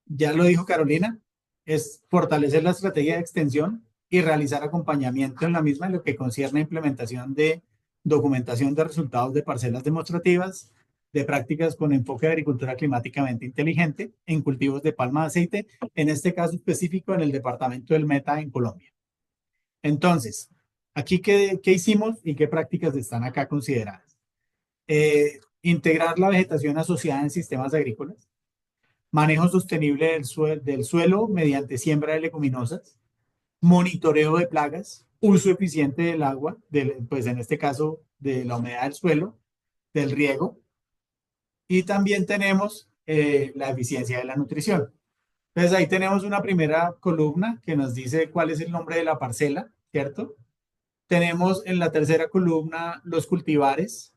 Ya lo dijo Carolina, es fortalecer la estrategia de extensión y realizar acompañamiento en la misma en lo que concierne a implementación de documentación de resultados de parcelas demostrativas, de prácticas con enfoque de agricultura climáticamente inteligente en cultivos de palma de aceite, en este caso específico en el departamento del Meta en Colombia. Entonces, aquí qué hicimos y qué prácticas están acá consideradas. Integrar la vegetación asociada en sistemas agrícolas, manejo sostenible del suelo mediante siembra de leguminosas, monitoreo de plagas, uso eficiente del agua, pues en este caso de la humedad del suelo, del riego, y también tenemos la eficiencia de la nutrición. Entonces ahí tenemos una primera columna que nos dice cuál es el nombre de la parcela, ¿cierto? Tenemos en la tercera columna los cultivares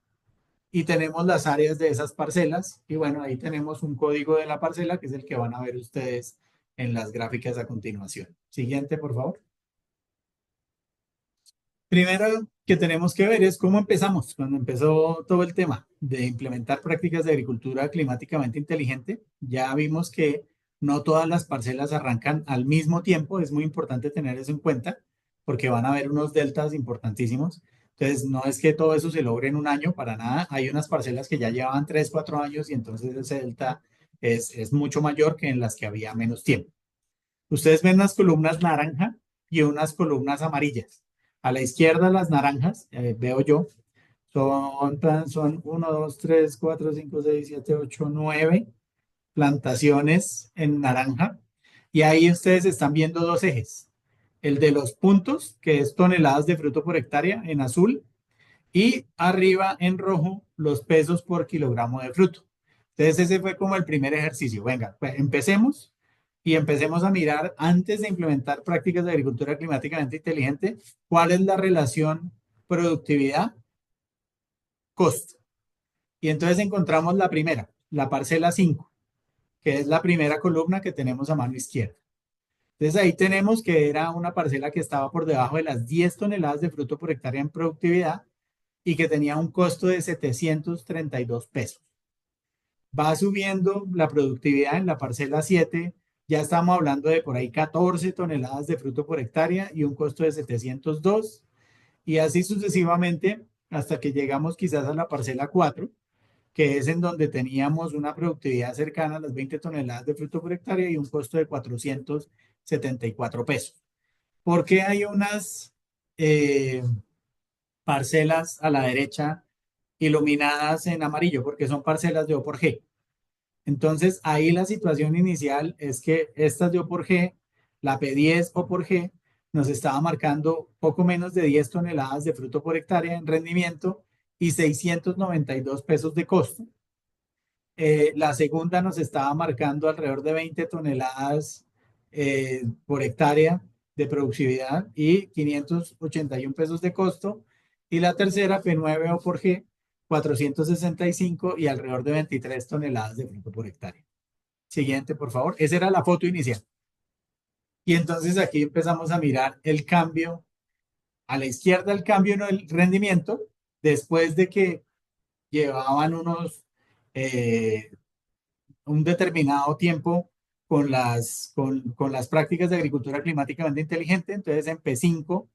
y tenemos las áreas de esas parcelas. Y bueno, ahí tenemos un código de la parcela que es el que van a ver ustedes en las gráficas a continuación. Siguiente, por favor. Primero que tenemos que ver es cómo empezamos, cuando empezó todo el tema de implementar prácticas de agricultura climáticamente inteligente. Ya vimos que no todas las parcelas arrancan al mismo tiempo, es muy importante tener eso en cuenta, porque van a haber unos deltas importantísimos. Entonces, no es que todo eso se logre en un año, para nada. Hay unas parcelas que ya llevaban 3, 4 años y entonces ese delta es mucho mayor que en las que había menos tiempo. Ustedes ven unas columnas naranja y unas columnas amarillas. A la izquierda las naranjas, veo yo, son 1, 2, 3, 4, 5, 6, 7, 8, 9 plantaciones en naranja. Y ahí ustedes están viendo dos ejes. El de los puntos, que es toneladas de fruto por hectárea en azul, y arriba en rojo los pesos por kilogramo de fruto. Entonces ese fue como el primer ejercicio. Venga, pues empecemos y empecemos a mirar antes de implementar prácticas de agricultura climáticamente inteligente, cuál es la relación productividad-costo. Y entonces encontramos la primera, la parcela 5, que es la primera columna que tenemos a mano izquierda. Entonces ahí tenemos que era una parcela que estaba por debajo de las 10 toneladas de fruto por hectárea en productividad y que tenía un costo de 732 pesos. Va subiendo la productividad en la parcela 7, ya estamos hablando de por ahí 14 toneladas de fruto por hectárea y un costo de 702, y así sucesivamente hasta que llegamos quizás a la parcela 4, que es en donde teníamos una productividad cercana a las 20 toneladas de fruto por hectárea y un costo de 474 pesos. ¿Por qué hay unas parcelas a la derecha iluminadas en amarillo? Porque son parcelas de O por G. Entonces, ahí la situación inicial es que estas de O por G, la P10 O por G, nos estaba marcando poco menos de 10 toneladas de fruto por hectárea en rendimiento y 692 pesos de costo. La segunda nos estaba marcando alrededor de 20 toneladas por hectárea de productividad y 581 pesos de costo. Y la tercera, P9 O por G, 465 y alrededor de 23 toneladas de fruto por hectárea. Siguiente, por favor. Esa era la foto inicial. Y entonces aquí empezamos a mirar el cambio. A la izquierda el cambio en el rendimiento después de que llevaban un determinado tiempo con las prácticas de agricultura climáticamente inteligente. Entonces en P5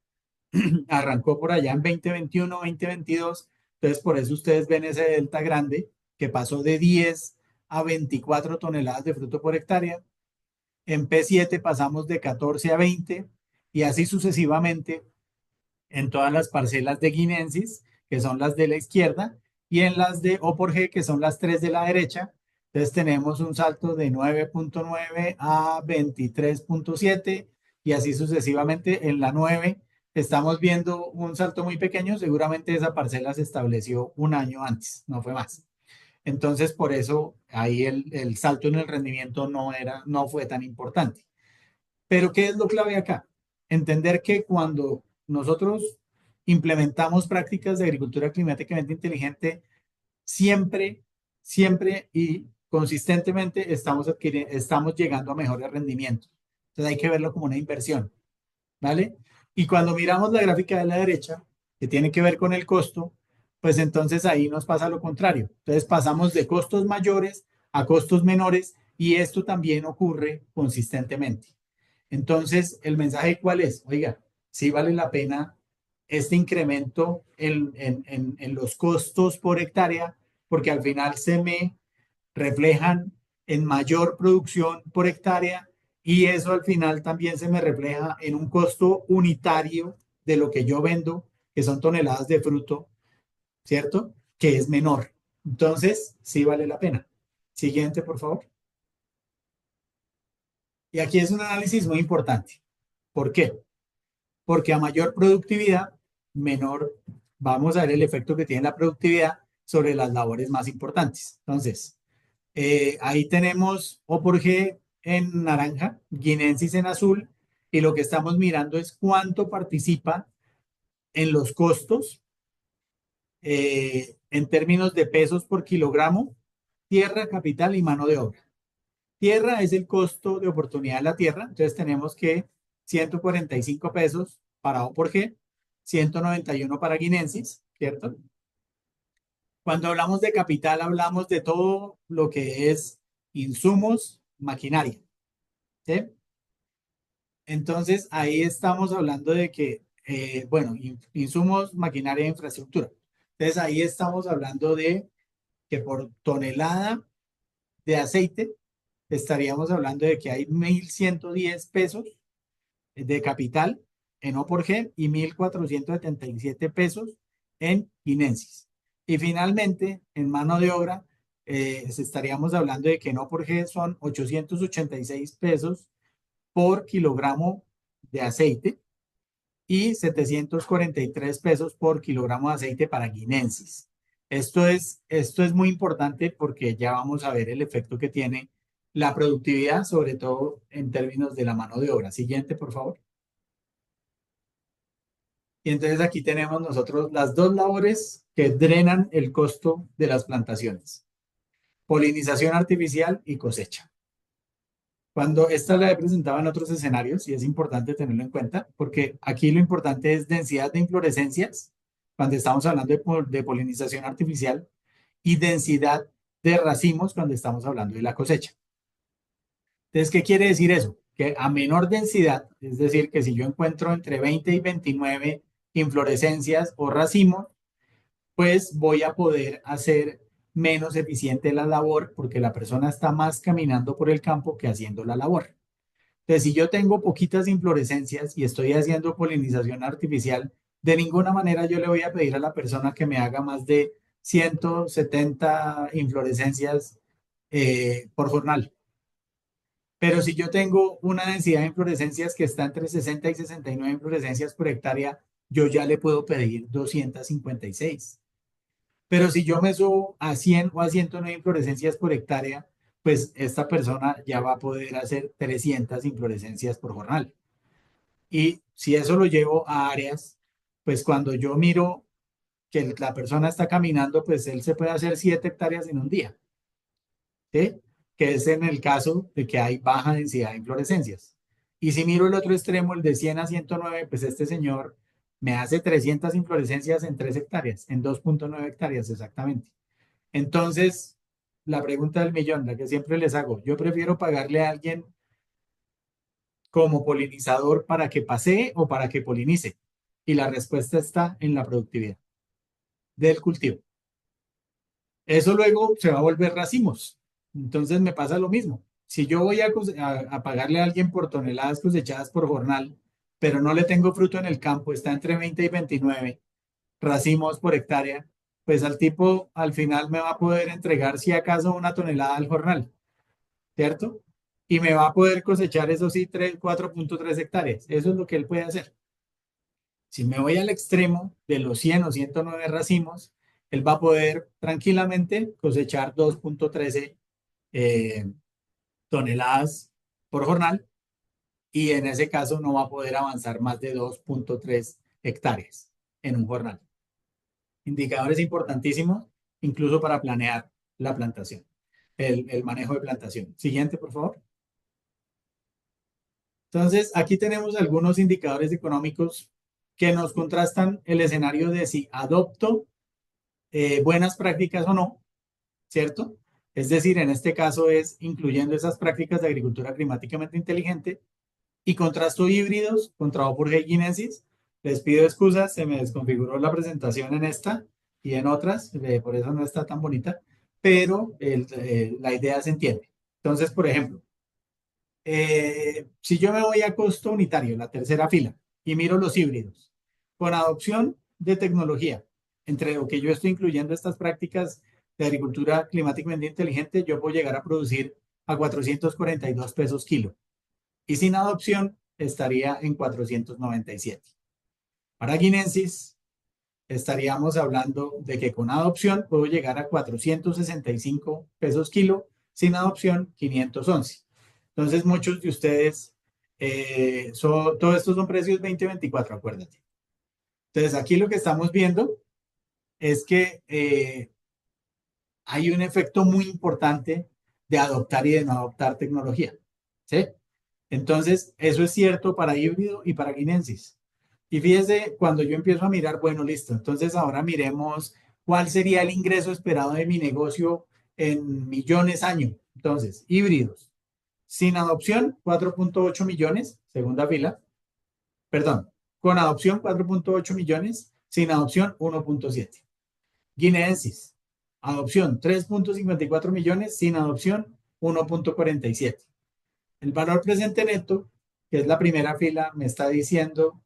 arrancó por allá en 2021, 2022. Entonces por eso ustedes ven ese delta grande que pasó de 10 a 24 toneladas de fruto por hectárea. En P7 pasamos de 14 a 20 y así sucesivamente en todas las parcelas de guinensis, que son las de la izquierda, y en las de O por G, que son las tres de la derecha. Entonces tenemos un salto de 9.9 a 23.7 y así sucesivamente. En la 9 estamos viendo un salto muy pequeño, seguramente esa parcela se estableció un año antes, no fue más. Entonces, por eso ahí el salto en el rendimiento no fue tan importante. Pero ¿qué es lo clave acá? Entender que cuando nosotros implementamos prácticas de agricultura climáticamente inteligente, siempre, siempre y consistentemente estamos llegando a mejores rendimientos. Entonces hay que verlo como una inversión, ¿vale? Y cuando miramos la gráfica de la derecha, que tiene que ver con el costo, pues entonces ahí nos pasa lo contrario. Entonces pasamos de costos mayores a costos menores y esto también ocurre consistentemente. Entonces, ¿el mensaje cuál es? Oiga, sí vale la pena este incremento en los costos por hectárea, porque al final se me reflejan en mayor producción por hectárea y eso al final también se me refleja en un costo unitario de lo que yo vendo, que son toneladas de fruto, ¿cierto? Que es menor. Entonces, sí vale la pena. Siguiente, por favor. Y aquí es un análisis muy importante. ¿Por qué? Porque a mayor productividad, menor, vamos a ver el efecto que tiene la productividad sobre las labores más importantes. Entonces, ahí tenemos O por G en naranja, guinensis en azul, y lo que estamos mirando es cuánto participa en los costos en términos de pesos por kilogramo, tierra, capital y mano de obra. Tierra es el costo de oportunidad de la tierra, entonces tenemos que 145 pesos para O por G, 191 para guinensis, ¿cierto? Cuando hablamos de capital, hablamos de todo lo que es insumos, maquinaria, ¿sí? Entonces, ahí estamos hablando de que, bueno, insumos, maquinaria e infraestructura. Entonces, ahí estamos hablando de que por tonelada de aceite, estaríamos hablando de que hay 1.110 pesos de capital en O por G y 1.477 pesos en Guinensis. Y finalmente, en mano de obra, estaríamos hablando de que en O por G son 886 pesos por kilogramo de aceite y 743 pesos por kilogramo de aceite para Guinensis. Esto es muy importante porque ya vamos a ver el efecto que tiene la productividad, sobre todo en términos de la mano de obra. Siguiente, por favor. Y entonces aquí tenemos nosotros las dos labores que drenan el costo de las plantaciones: polinización artificial y cosecha. Cuando esta la he presentado en otros escenarios, y es importante tenerlo en cuenta, porque aquí lo importante es densidad de inflorescencias, cuando estamos hablando de polinización artificial, y densidad de racimos cuando estamos hablando de la cosecha. Entonces, ¿qué quiere decir eso? Que a menor densidad, es decir, que si yo encuentro entre 20 y 29 inflorescencias o racimos, pues voy a poder hacer menos eficiente la labor porque la persona está más caminando por el campo que haciendo la labor. Entonces, si yo tengo poquitas inflorescencias y estoy haciendo polinización artificial, de ninguna manera yo le voy a pedir a la persona que me haga más de 170 inflorescencias por jornal. Pero si yo tengo una densidad de inflorescencias que está entre 60 y 69 inflorescencias por hectárea, yo ya le puedo pedir 256. Pero si yo me subo a 100 o a 109 inflorescencias por hectárea, pues esta persona ya va a poder hacer 300 inflorescencias por jornal. Y si eso lo llevo a áreas, pues cuando yo miro que la persona está caminando, pues él se puede hacer 7 hectáreas en un día, ¿sí? Que es en el caso de que hay baja densidad de inflorescencias. Y si miro el otro extremo, el de 100 a 109, pues este señor me hace 300 inflorescencias en 3 hectáreas, en 2.9 hectáreas exactamente. Entonces, la pregunta del millón, la que siempre les hago, yo prefiero pagarle a alguien como polinizador para que pasee o para que polinice. Y la respuesta está en la productividad del cultivo. Eso luego se va a volver racimos. Entonces me pasa lo mismo. Si yo voy a pagarle a alguien por toneladas cosechadas por jornal, pero no le tengo fruto en el campo, está entre 20 y 29 racimos por hectárea, pues al tipo al final me va a poder entregar si acaso una tonelada al jornal, ¿cierto? Y me va a poder cosechar, eso sí, 4.3 hectáreas. Eso es lo que él puede hacer. Si me voy al extremo de los 100 o 109 racimos, él va a poder tranquilamente cosechar 2.13 toneladas por jornal y en ese caso no va a poder avanzar más de 2.3 hectáreas en un jornal. Indicadores importantísimos, incluso para planear la plantación, el manejo de plantación. Siguiente, por favor. Entonces, aquí tenemos algunos indicadores económicos que nos contrastan el escenario de si adopto buenas prácticas o no, ¿cierto? Es decir, en este caso es incluyendo esas prácticas de agricultura climáticamente inteligente y contrasto híbridos contra Oporge guinensis. Les pido excusas, se me desconfiguró la presentación en esta y en otras, por eso no está tan bonita, pero la idea se entiende. Entonces, por ejemplo, si yo me voy a costo unitario, la tercera fila, y miro los híbridos, con adopción de tecnología, entre lo que yo estoy incluyendo estas prácticas de agricultura climáticamente inteligente, yo puedo llegar a producir a 442 pesos kilo. Y sin adopción estaría en 497. Para guinensis, estaríamos hablando de que con adopción puedo llegar a 465 pesos kilo, sin adopción 511. Entonces, muchos de ustedes, todos estos son precios 2024, acuérdate. Entonces, aquí lo que estamos viendo es que hay un efecto muy importante de adoptar y de no adoptar tecnología, ¿sí? Entonces, eso es cierto para híbrido y para guinensis. Y fíjese, cuando yo empiezo a mirar, bueno, listo, entonces ahora miremos cuál sería el ingreso esperado de mi negocio en millones año. Entonces, híbridos. Sin adopción, 4.8 millones, segunda fila. Perdón, con adopción, 4.8 millones. Sin adopción, 1.7. Guineensis. Adopción, 3.54 millones. Sin adopción, 1.47. El valor presente neto, que es la primera fila, me está diciendo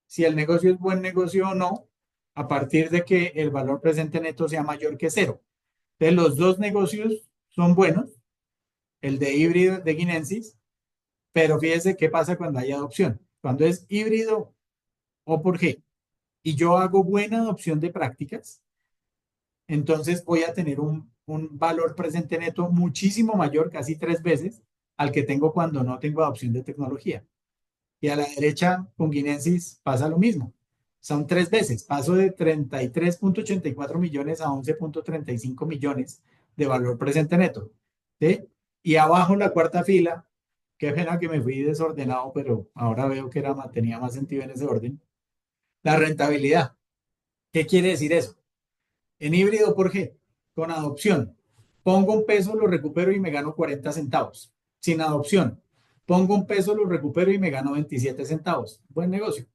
si el negocio es buen negocio o no, a partir de que el valor presente neto sea mayor que cero. Entonces, los dos negocios son buenos, el de híbrido de Guinensis, pero fíjese qué pasa cuando hay adopción. Cuando es híbrido o por G y yo hago buena adopción de prácticas, entonces voy a tener un valor presente neto muchísimo mayor, casi 3 veces, al que tengo cuando no tengo adopción de tecnología. Y a la derecha, con Guinensis pasa lo mismo. Son 3 veces. Paso de 33.84 millones a 11.35 millones de valor presente neto. ¿Sí? Y abajo en la cuarta fila, qué pena que me fui desordenado, pero ahora veo que tenía más sentido en ese orden. La rentabilidad. ¿Qué quiere decir eso? En híbrido por G, con adopción, pongo un peso, lo recupero y me gano 40 centavos. Sin adopción, pongo un peso, lo recupero y me gano 27 centavos. Buen negocio.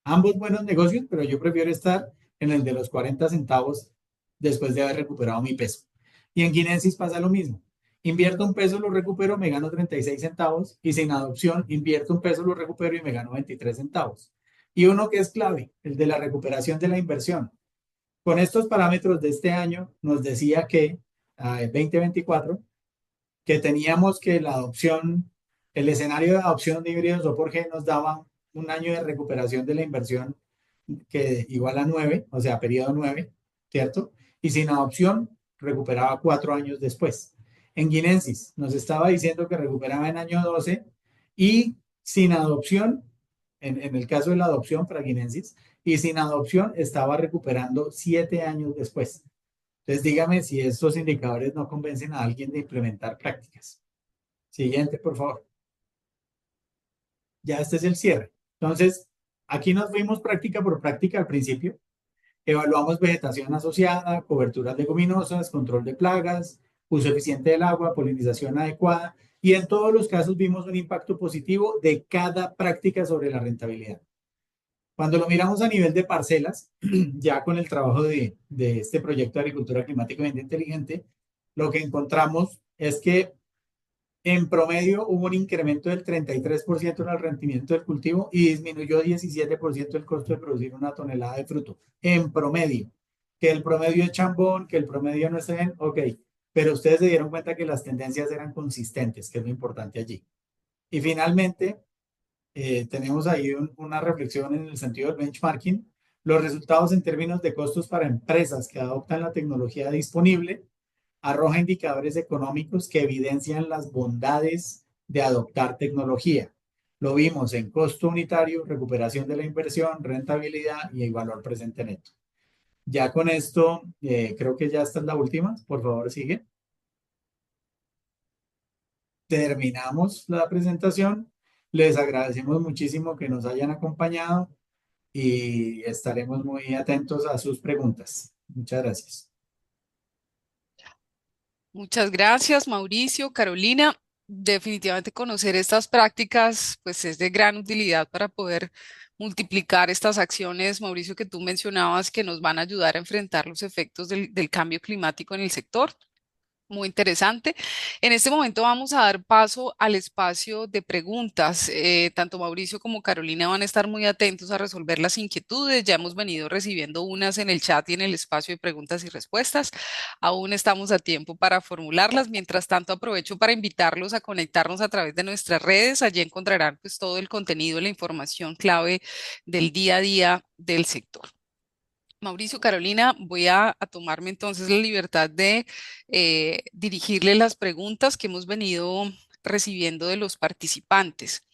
Ambos buenos negocios, pero yo prefiero estar en el de los 40 centavos después de haber recuperado mi peso. Y en Guinensis pasa lo mismo. Invierto un peso, lo recupero, me gano 36 centavos y sin adopción invierto un peso, lo recupero y me gano 23 centavos. Y uno que es clave, el de la recuperación de la inversión. Con estos parámetros de este año nos decía que 2024, que teníamos que la adopción, el escenario de adopción de híbridos o por G nos daba un año de recuperación de la inversión que igual a 9, o sea, periodo 9, ¿cierto? Y sin adopción recuperaba 4 años después. En Guinensis nos estaba diciendo que recuperaba en año 12 y sin adopción, en el caso de la adopción para Guinensis, y sin adopción estaba recuperando 7 años después. Entonces dígame si estos indicadores no convencen a alguien de implementar prácticas. Siguiente, por favor. Ya este es el cierre. Entonces, aquí nos fuimos práctica por práctica al principio. Evaluamos vegetación asociada, coberturas leguminosas, control de plagas, uso eficiente del agua, polinización adecuada y en todos los casos vimos un impacto positivo de cada práctica sobre la rentabilidad. Cuando lo miramos a nivel de parcelas, ya con el trabajo de este proyecto de agricultura climáticamente inteligente, lo que encontramos es que en promedio hubo un incremento del 33% en el rendimiento del cultivo y disminuyó 17% el costo de producir una tonelada de fruto. En promedio. Que el promedio es chambón, que el promedio no está bien, ok. Pero ustedes se dieron cuenta que las tendencias eran consistentes, que es lo importante allí. Y finalmente, tenemos ahí una reflexión en el sentido del benchmarking. Los resultados en términos de costos para empresas que adoptan la tecnología disponible arroja indicadores económicos que evidencian las bondades de adoptar tecnología. Lo vimos en costo unitario, recuperación de la inversión, rentabilidad y el valor presente neto. Ya con esto, creo que ya esta es la última. Por favor, sigue. Terminamos la presentación. Les agradecemos muchísimo que nos hayan acompañado y estaremos muy atentos a sus preguntas. Muchas gracias. Muchas gracias, Mauricio, Carolina. Definitivamente conocer estas prácticas pues es de gran utilidad para poder multiplicar estas acciones, Mauricio, que tú mencionabas que nos van a ayudar a enfrentar los efectos del cambio climático en el sector. Muy interesante. En este momento vamos a dar paso al espacio de preguntas. Tanto Mauricio como Carolina van a estar muy atentos a resolver las inquietudes. Ya hemos venido recibiendo unas en el chat y en el espacio de preguntas y respuestas. Aún estamos a tiempo para formularlas. Mientras tanto, aprovecho para invitarlos a conectarnos a través de nuestras redes. Allí encontrarán pues todo el contenido, la información clave del día a día del sector. Mauricio, Carolina, voy a tomarme entonces la libertad de dirigirle las preguntas que hemos venido recibiendo de los participantes.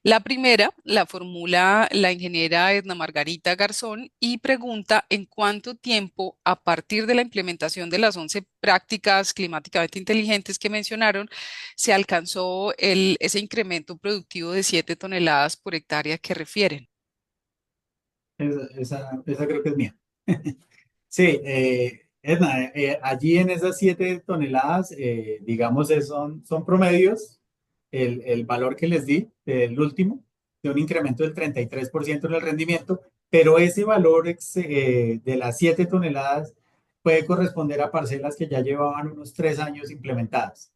La primera la formula la ingeniera Edna Margarita Garzón y pregunta en cuánto tiempo, a partir de la implementación de las 11 prácticas climáticamente inteligentes que mencionaron, se alcanzó ese incremento productivo de 7 toneladas por hectárea que refieren. Esa creo que es mía. Sí, Edna, allí en esas 7 toneladas, digamos, son promedios, el valor que les di, el último, de un incremento del 33% en el rendimiento, pero ese valor de las 7 toneladas puede corresponder a parcelas que ya llevaban unos 3 años implementadas.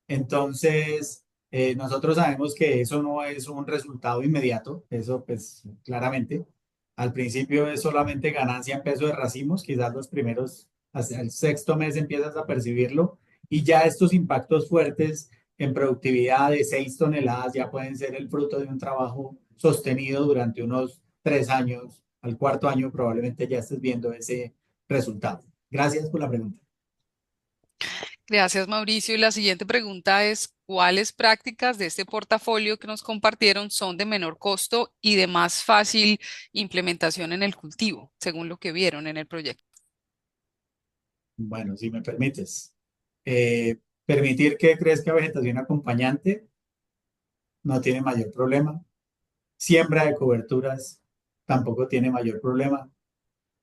Entonces, nosotros sabemos que eso no es un resultado inmediato, eso pues claramente. Al principio es solamente ganancia en peso de racimos, quizás los primeros, hasta el sexto mes empiezas a percibirlo y ya estos impactos fuertes en productividad de 6 toneladas ya pueden ser el fruto de un trabajo sostenido durante unos 3 años. Al cuarto año probablemente ya estés viendo ese resultado. Gracias por la pregunta. Gracias, Mauricio. Y la siguiente pregunta es, ¿cuáles prácticas de este portafolio que nos compartieron son de menor costo y de más fácil implementación en el cultivo, según lo que vieron en el proyecto? Bueno, si me permites. Permitir que crezca vegetación acompañante no tiene mayor problema. Siembra de coberturas tampoco tiene mayor problema.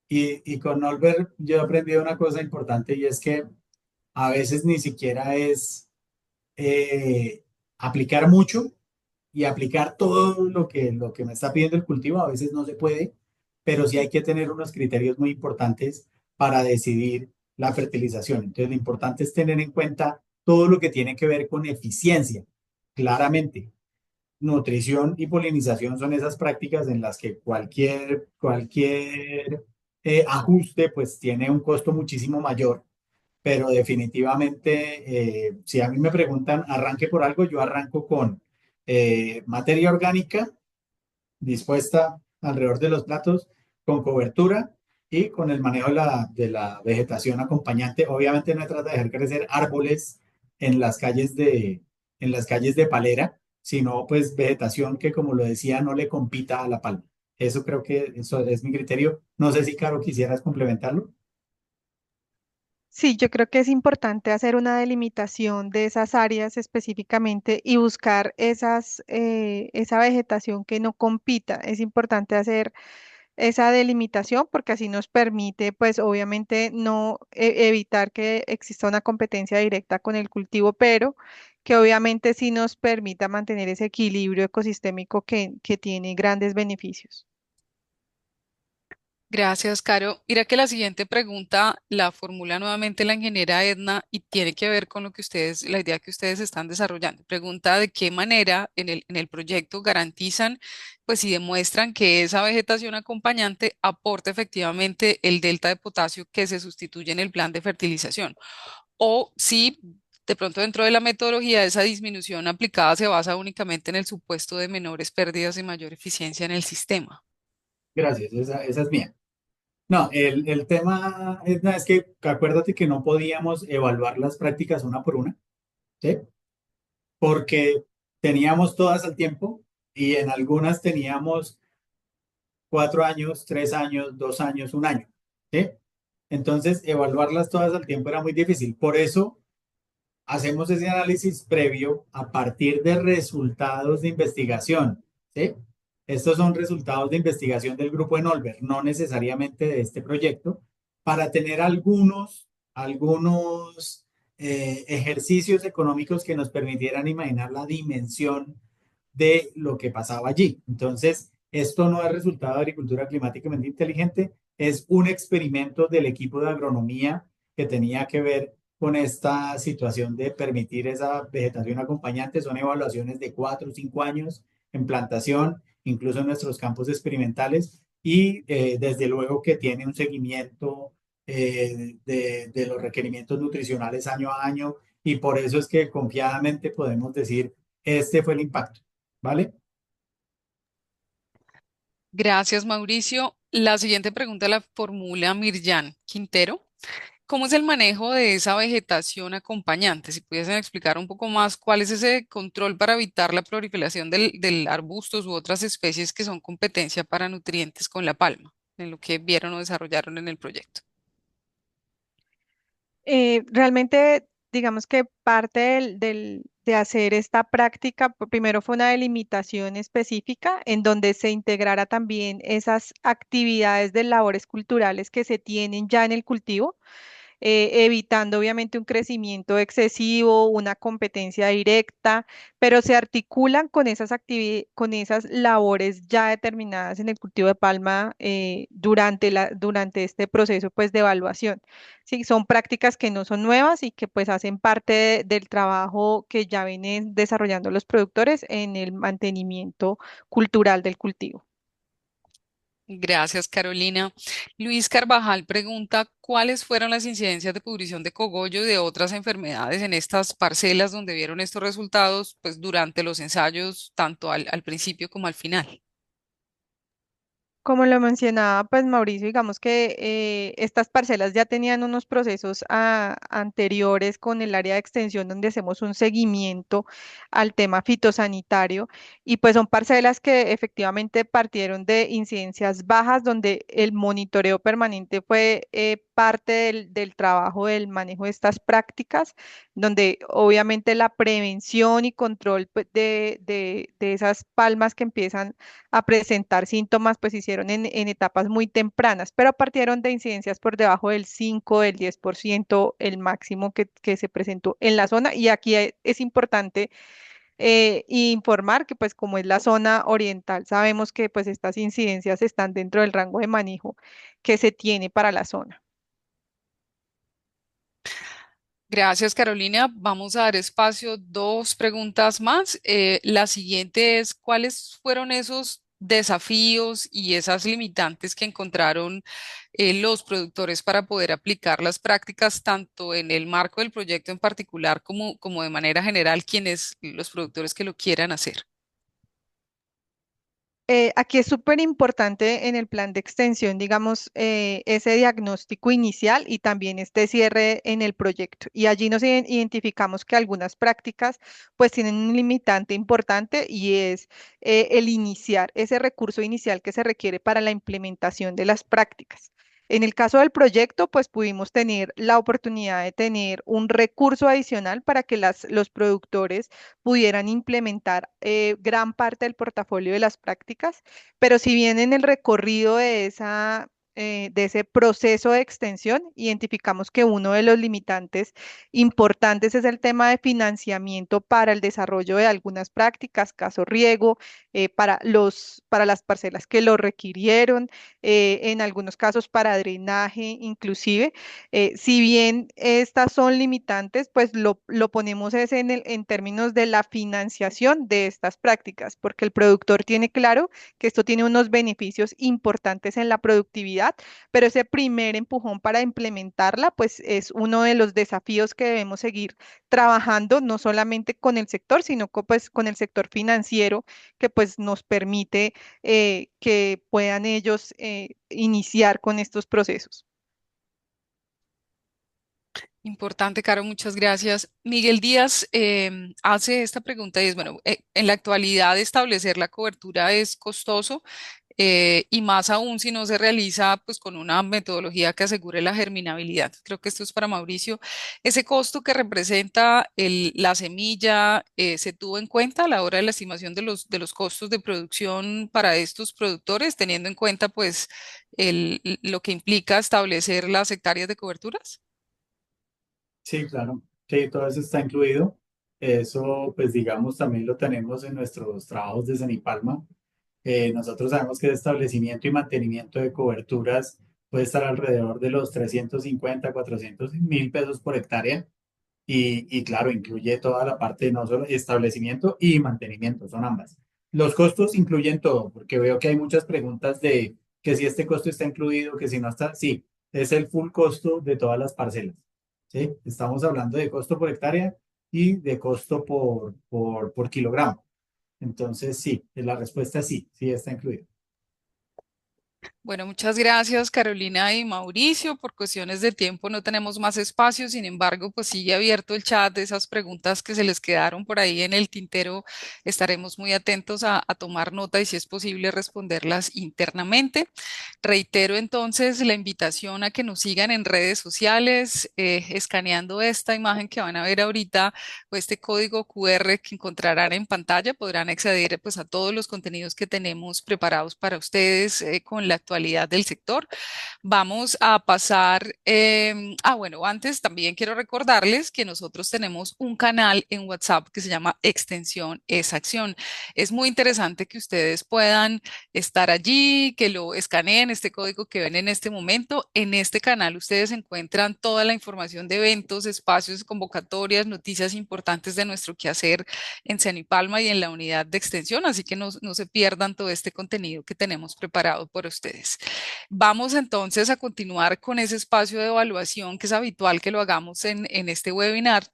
Y con Norbert yo he aprendido una cosa importante y es que a veces ni siquiera es aplicar mucho y aplicar todo lo que me está pidiendo el cultivo. A veces no se puede, pero sí hay que tener unos criterios muy importantes para decidir la fertilización. Entonces, lo importante es tener en cuenta todo lo que tiene que ver con eficiencia. Claramente, nutrición y polinización son esas prácticas en las que cualquier ajuste pues tiene un costo muchísimo mayor, pero definitivamente, si a mí me preguntan, arranque por algo, yo arranco con materia orgánica dispuesta alrededor de los platos, con cobertura y con el manejo de la vegetación acompañante. Obviamente no se trata de dejar crecer árboles en las calles de palera, sino pues vegetación que, como lo decía, no le compita a la palma. Eso creo que eso es mi criterio. No sé si, Caro, quisieras complementarlo. Sí, yo creo que es importante hacer una delimitación de esas áreas específicamente y buscar esa vegetación que no compita. Es importante hacer esa delimitación porque así nos permite, pues obviamente no evitar que exista una competencia directa con el cultivo, pero que obviamente sí nos permita mantener ese equilibrio ecosistémico que tiene grandes beneficios. Gracias, Caro. Mira que la siguiente pregunta la formula nuevamente la ingeniera Edna y tiene que ver con lo que ustedes, la idea que ustedes están desarrollando. Pregunta de qué manera en el proyecto garantizan, pues, y demuestran que esa vegetación acompañante aporta efectivamente el delta de potasio que se sustituye en el plan de fertilización. O si de pronto dentro de la metodología esa disminución aplicada se basa únicamente en el supuesto de menores pérdidas y mayor eficiencia en el sistema. Gracias, esa es mía. No, el tema es, no, es que acuérdate que no podíamos evaluar las prácticas una por una, ¿sí? Porque teníamos todas al tiempo y en algunas teníamos 4 años, 3 años, 2 años, un año, ¿sí? Entonces, evaluarlas todas al tiempo era muy difícil. Por eso hacemos ese análisis previo a partir de resultados de investigación, ¿sí? Estos son resultados de investigación del grupo de Nolver, no necesariamente de este proyecto, para tener algunos ejercicios económicos que nos permitieran imaginar la dimensión de lo que pasaba allí. Entonces, esto no es resultado de agricultura climáticamente inteligente, es un experimento del equipo de agronomía que tenía que ver con esta situación de permitir esa vegetación acompañante. Son evaluaciones de 4 o 5 años en plantación, incluso en nuestros campos experimentales, y desde luego que tiene un seguimiento de los requerimientos nutricionales año a año, y por eso es que confiadamente podemos decir, este fue el impacto, ¿vale? Gracias, Mauricio. La siguiente pregunta la formula Mirjan Quintero. ¿Cómo es el manejo de esa vegetación acompañante? Si pudiesen explicar un poco más cuál es ese control para evitar la proliferación del arbustos u otras especies que son competencia para nutrientes con la palma, en lo que vieron o desarrollaron en el proyecto. Realmente, digamos que parte de hacer esta práctica, primero fue una delimitación específica en donde se integrara también esas actividades de labores culturales que se tienen ya en el cultivo evitando obviamente un crecimiento excesivo, una competencia directa, pero se articulan con con esas labores ya determinadas en el cultivo de palma durante este proceso pues, de evaluación. Sí, son prácticas que no son nuevas y que pues hacen parte del trabajo que ya vienen desarrollando los productores en el mantenimiento cultural del cultivo. Gracias, Carolina. Luis Carvajal pregunta, ¿cuáles fueron las incidencias de pudrición de cogollo y de otras enfermedades en estas parcelas donde vieron estos resultados, pues durante los ensayos, tanto al principio como al final? Como lo mencionaba, pues Mauricio, digamos que estas parcelas ya tenían unos procesos anteriores con el área de extensión donde hacemos un seguimiento al tema fitosanitario y pues son parcelas que efectivamente partieron de incidencias bajas donde el monitoreo permanente fue parte del trabajo del manejo de estas prácticas, donde obviamente la prevención y control pues, de esas palmas que empiezan a presentar síntomas, pues hicieron en etapas muy tempranas, pero partieron de incidencias por debajo del 5, del 10%, el máximo que se presentó en la zona. Y aquí es importante informar que pues como es la zona oriental, sabemos que pues estas incidencias están dentro del rango de manejo que se tiene para la zona. Gracias, Carolina. Vamos a dar espacio, dos preguntas más. La siguiente es, ¿cuáles fueron esos desafíos y esas limitantes que encontraron los productores para poder aplicar las prácticas tanto en el marco del proyecto en particular como de manera general, quienes los productores que lo quieran hacer? Aquí es súper importante en el plan de extensión, digamos, ese diagnóstico inicial y también este cierre en el proyecto. Y allí nos identificamos que algunas prácticas pues tienen un limitante importante y es el iniciar, ese recurso inicial que se requiere para la implementación de las prácticas. En el caso del proyecto, pues pudimos tener la oportunidad de tener un recurso adicional para que los productores pudieran implementar gran parte del portafolio de las prácticas, pero si bien en el recorrido de ese proceso de extensión, identificamos que uno de los limitantes importantes es el tema de financiamiento para el desarrollo de algunas prácticas, caso riego, para las parcelas que lo requirieron, en algunos casos para drenaje, inclusive. Si bien estas son limitantes, pues lo ponemos es en términos de la financiación de estas prácticas, porque el productor tiene claro que esto tiene unos beneficios importantes en la productividad, pero ese primer empujón para implementarla, pues es uno de los desafíos que debemos seguir trabajando, no solamente con el sector, sino pues, con el sector financiero, que pues nos permite que puedan ellos iniciar con estos procesos. Importante, Caro, muchas gracias. Miguel Díaz hace esta pregunta y es, bueno, en la actualidad establecer la cobertura es costoso y más aún si no se realiza pues con una metodología que asegure la germinabilidad. Creo que esto es para Mauricio. Ese costo que representa la semilla se tuvo en cuenta a la hora de la estimación de los costos de producción para estos productores, teniendo en cuenta pues lo que implica establecer las hectáreas de coberturas. Sí, claro, sí, todo eso está incluido. Eso, pues digamos, también lo tenemos en nuestros trabajos de Cenipalma. Nosotros sabemos que el establecimiento y mantenimiento de coberturas puede estar alrededor de los 350, 400.000 pesos por hectárea. Y claro, incluye toda la parte, no solo establecimiento y mantenimiento, son ambas. Los costos incluyen todo, porque veo que hay muchas preguntas de que si este costo está incluido, que si no está. Sí, es el full costo de todas las parcelas. ¿Sí? Estamos hablando de costo por hectárea y de costo por kilogramo. Entonces, sí, la respuesta es sí, sí está incluido. Bueno, muchas gracias Carolina y Mauricio. Por cuestiones de tiempo no tenemos más espacio, sin embargo, pues sigue abierto el chat de esas preguntas que se les quedaron por ahí en el tintero. Estaremos muy atentos a tomar nota y si es posible responderlas internamente. Reitero entonces la invitación a que nos sigan en redes sociales, escaneando esta imagen que van a ver ahorita o este código QR que encontrarán en pantalla, podrán acceder pues a todos los contenidos que tenemos preparados para ustedes con la actualidad del sector. Vamos a pasar, bueno, antes también quiero recordarles que nosotros tenemos un canal en WhatsApp que se llama Extensión es Acción. Es muy interesante que ustedes puedan estar allí, que lo escaneen este código que ven en este momento. En este canal ustedes encuentran toda la información de eventos, espacios, convocatorias, noticias importantes de nuestro quehacer en Cenipalma y en la unidad de extensión, así que no se pierdan todo este contenido que tenemos preparado por ustedes. Vamos entonces a continuar con ese espacio de evaluación que es habitual que lo hagamos en este webinar.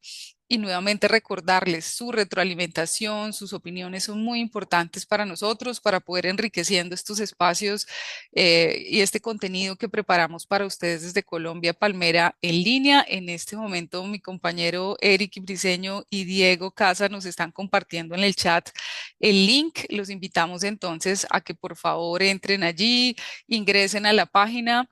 Y nuevamente recordarles, su retroalimentación, sus opiniones son muy importantes para nosotros, para poder enriqueciendo estos espacios y este contenido que preparamos para ustedes desde Colombia Palmera en línea. En este momento, mi compañero Eric Briceño y Diego Casa nos están compartiendo en el chat el link. Los invitamos entonces a que por favor entren allí, ingresen a la página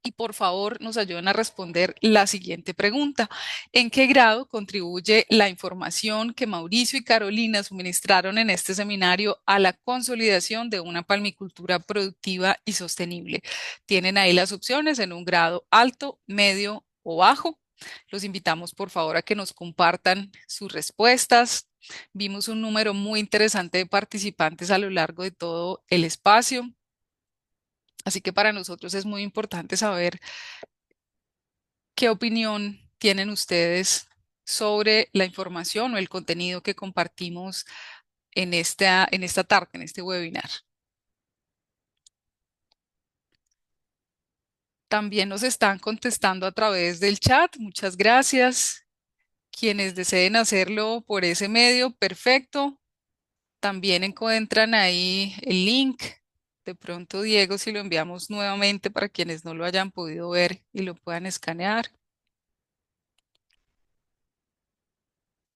y por favor nos ayuden a responder la siguiente pregunta. ¿En qué grado contribuye la información que Mauricio y Carolina suministraron en este seminario a la consolidación de una palmicultura productiva y sostenible? Tienen ahí las opciones en un grado alto, medio o bajo. Los invitamos por favor a que nos compartan sus respuestas. Vimos un número muy interesante de participantes a lo largo de todo el espacio. Así que para nosotros es muy importante saber qué opinión tienen ustedes sobre la información o el contenido que compartimos en esta tarde, en este webinar. También nos están contestando a través del chat. Muchas gracias. Quienes deseen hacerlo por ese medio, perfecto. También encuentran ahí el link. De pronto, Diego, si lo enviamos nuevamente para quienes no lo hayan podido ver y lo puedan escanear.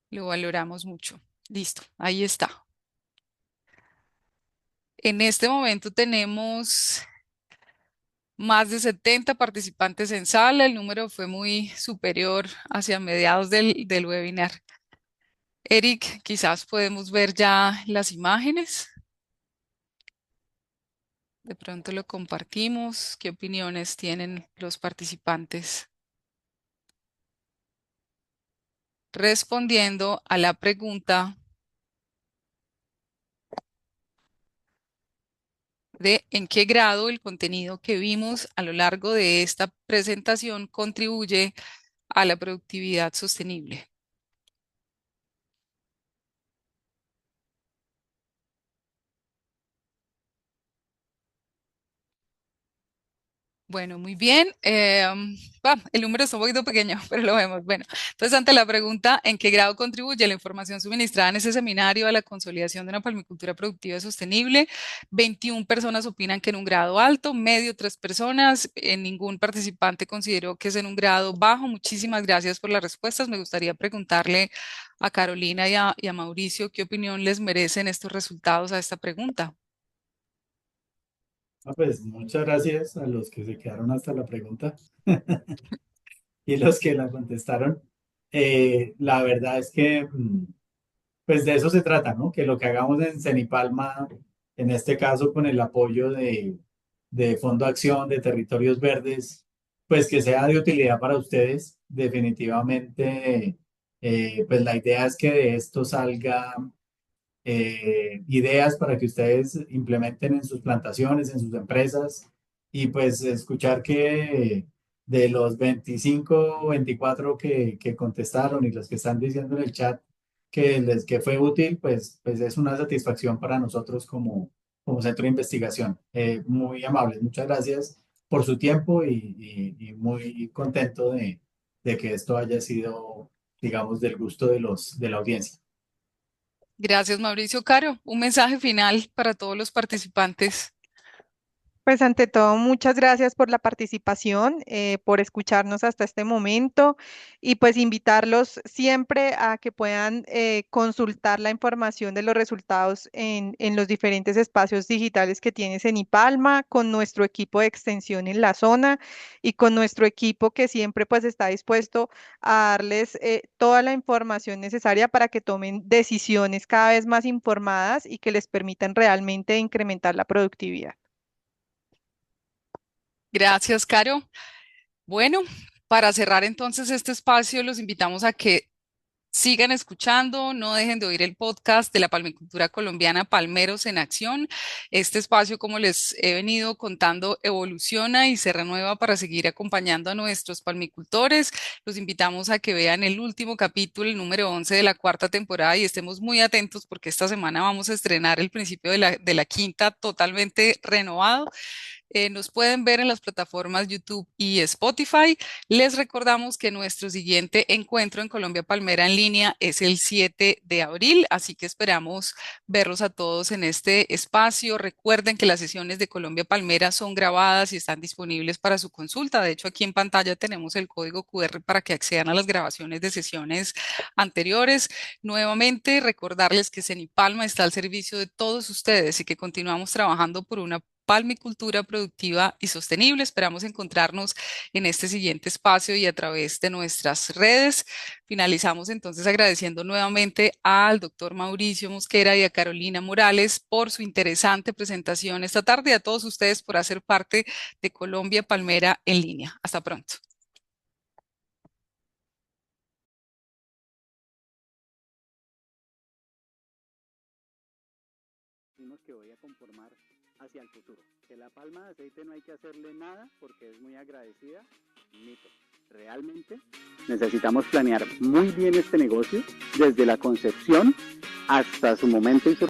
Lo valoramos mucho. Listo, ahí está. En este momento tenemos más de 70 participantes en sala. El número fue muy superior hacia mediados del webinar. Eric, quizás podemos ver ya las imágenes. De pronto lo compartimos. ¿Qué opiniones tienen los participantes? Respondiendo a la pregunta de en qué grado el contenido que vimos a lo largo de esta presentación contribuye a la productividad sostenible. Bueno, muy bien. El número está un poquito pequeño, pero lo vemos. Bueno, entonces ante la pregunta, ¿en qué grado contribuye la información suministrada en ese seminario a la consolidación de una palmicultura productiva y sostenible? 21 personas opinan que en un grado alto, medio 3 personas, ningún participante consideró que es en un grado bajo. Muchísimas gracias por las respuestas. Me gustaría preguntarle a Carolina y a Mauricio qué opinión les merecen estos resultados a esta pregunta. Pues muchas gracias a los que se quedaron hasta la pregunta y los que la contestaron. La verdad es que pues de eso se trata, ¿no? Que lo que hagamos en Cenipalma, en este caso con el apoyo de Fondo Acción, de Territorios Verdes, pues que sea de utilidad para ustedes. Definitivamente, pues la idea es que de esto salga ideas para que ustedes implementen en sus plantaciones, en sus empresas, y pues escuchar que de los 25 o 24 que contestaron y los que están diciendo en el chat que fue útil, pues es una satisfacción para nosotros como centro de investigación. Muy amables, muchas gracias por su tiempo y muy contento de que esto haya sido, digamos, del gusto de la audiencia. Gracias, Mauricio. Caro, un mensaje final para todos los participantes. Pues ante todo, muchas gracias por la participación, por escucharnos hasta este momento y pues invitarlos siempre a que puedan consultar la información de los resultados en los diferentes espacios digitales que tiene Cenipalma, con nuestro equipo de extensión en la zona y con nuestro equipo que siempre pues está dispuesto a darles toda la información necesaria para que tomen decisiones cada vez más informadas y que les permitan realmente incrementar la productividad. Gracias, Caro. Bueno, para cerrar entonces este espacio, los invitamos a que sigan escuchando, no dejen de oír el podcast de la palmicultura colombiana Palmeros en Acción. Este espacio, como les he venido contando, evoluciona y se renueva para seguir acompañando a nuestros palmicultores. Los invitamos a que vean el último capítulo, el número 11 de la cuarta temporada, y estemos muy atentos porque esta semana vamos a estrenar el principio de la quinta totalmente renovado. Nos pueden ver en las plataformas YouTube y Spotify. Les recordamos que nuestro siguiente encuentro en Colombia Palmera en línea es el 7 de abril, así que esperamos verlos a todos en este espacio. Recuerden que las sesiones de Colombia Palmera son grabadas y están disponibles para su consulta. De hecho, aquí en pantalla tenemos el código QR para que accedan a las grabaciones de sesiones anteriores. Nuevamente, recordarles que Cenipalma está al servicio de todos ustedes y que continuamos trabajando por una palmicultura productiva y sostenible. Esperamos encontrarnos en este siguiente espacio y a través de nuestras redes. Finalizamos entonces agradeciendo nuevamente al doctor Mauricio Mosquera y a Carolina Morales por su interesante presentación esta tarde y a todos ustedes por hacer parte de Colombia Palmera en línea. Hasta pronto. Que voy a conformar hacia el futuro. Que la palma de aceite no hay que hacerle nada porque es muy agradecida. Mito. Realmente necesitamos planear muy bien este negocio desde la concepción hasta su momento y su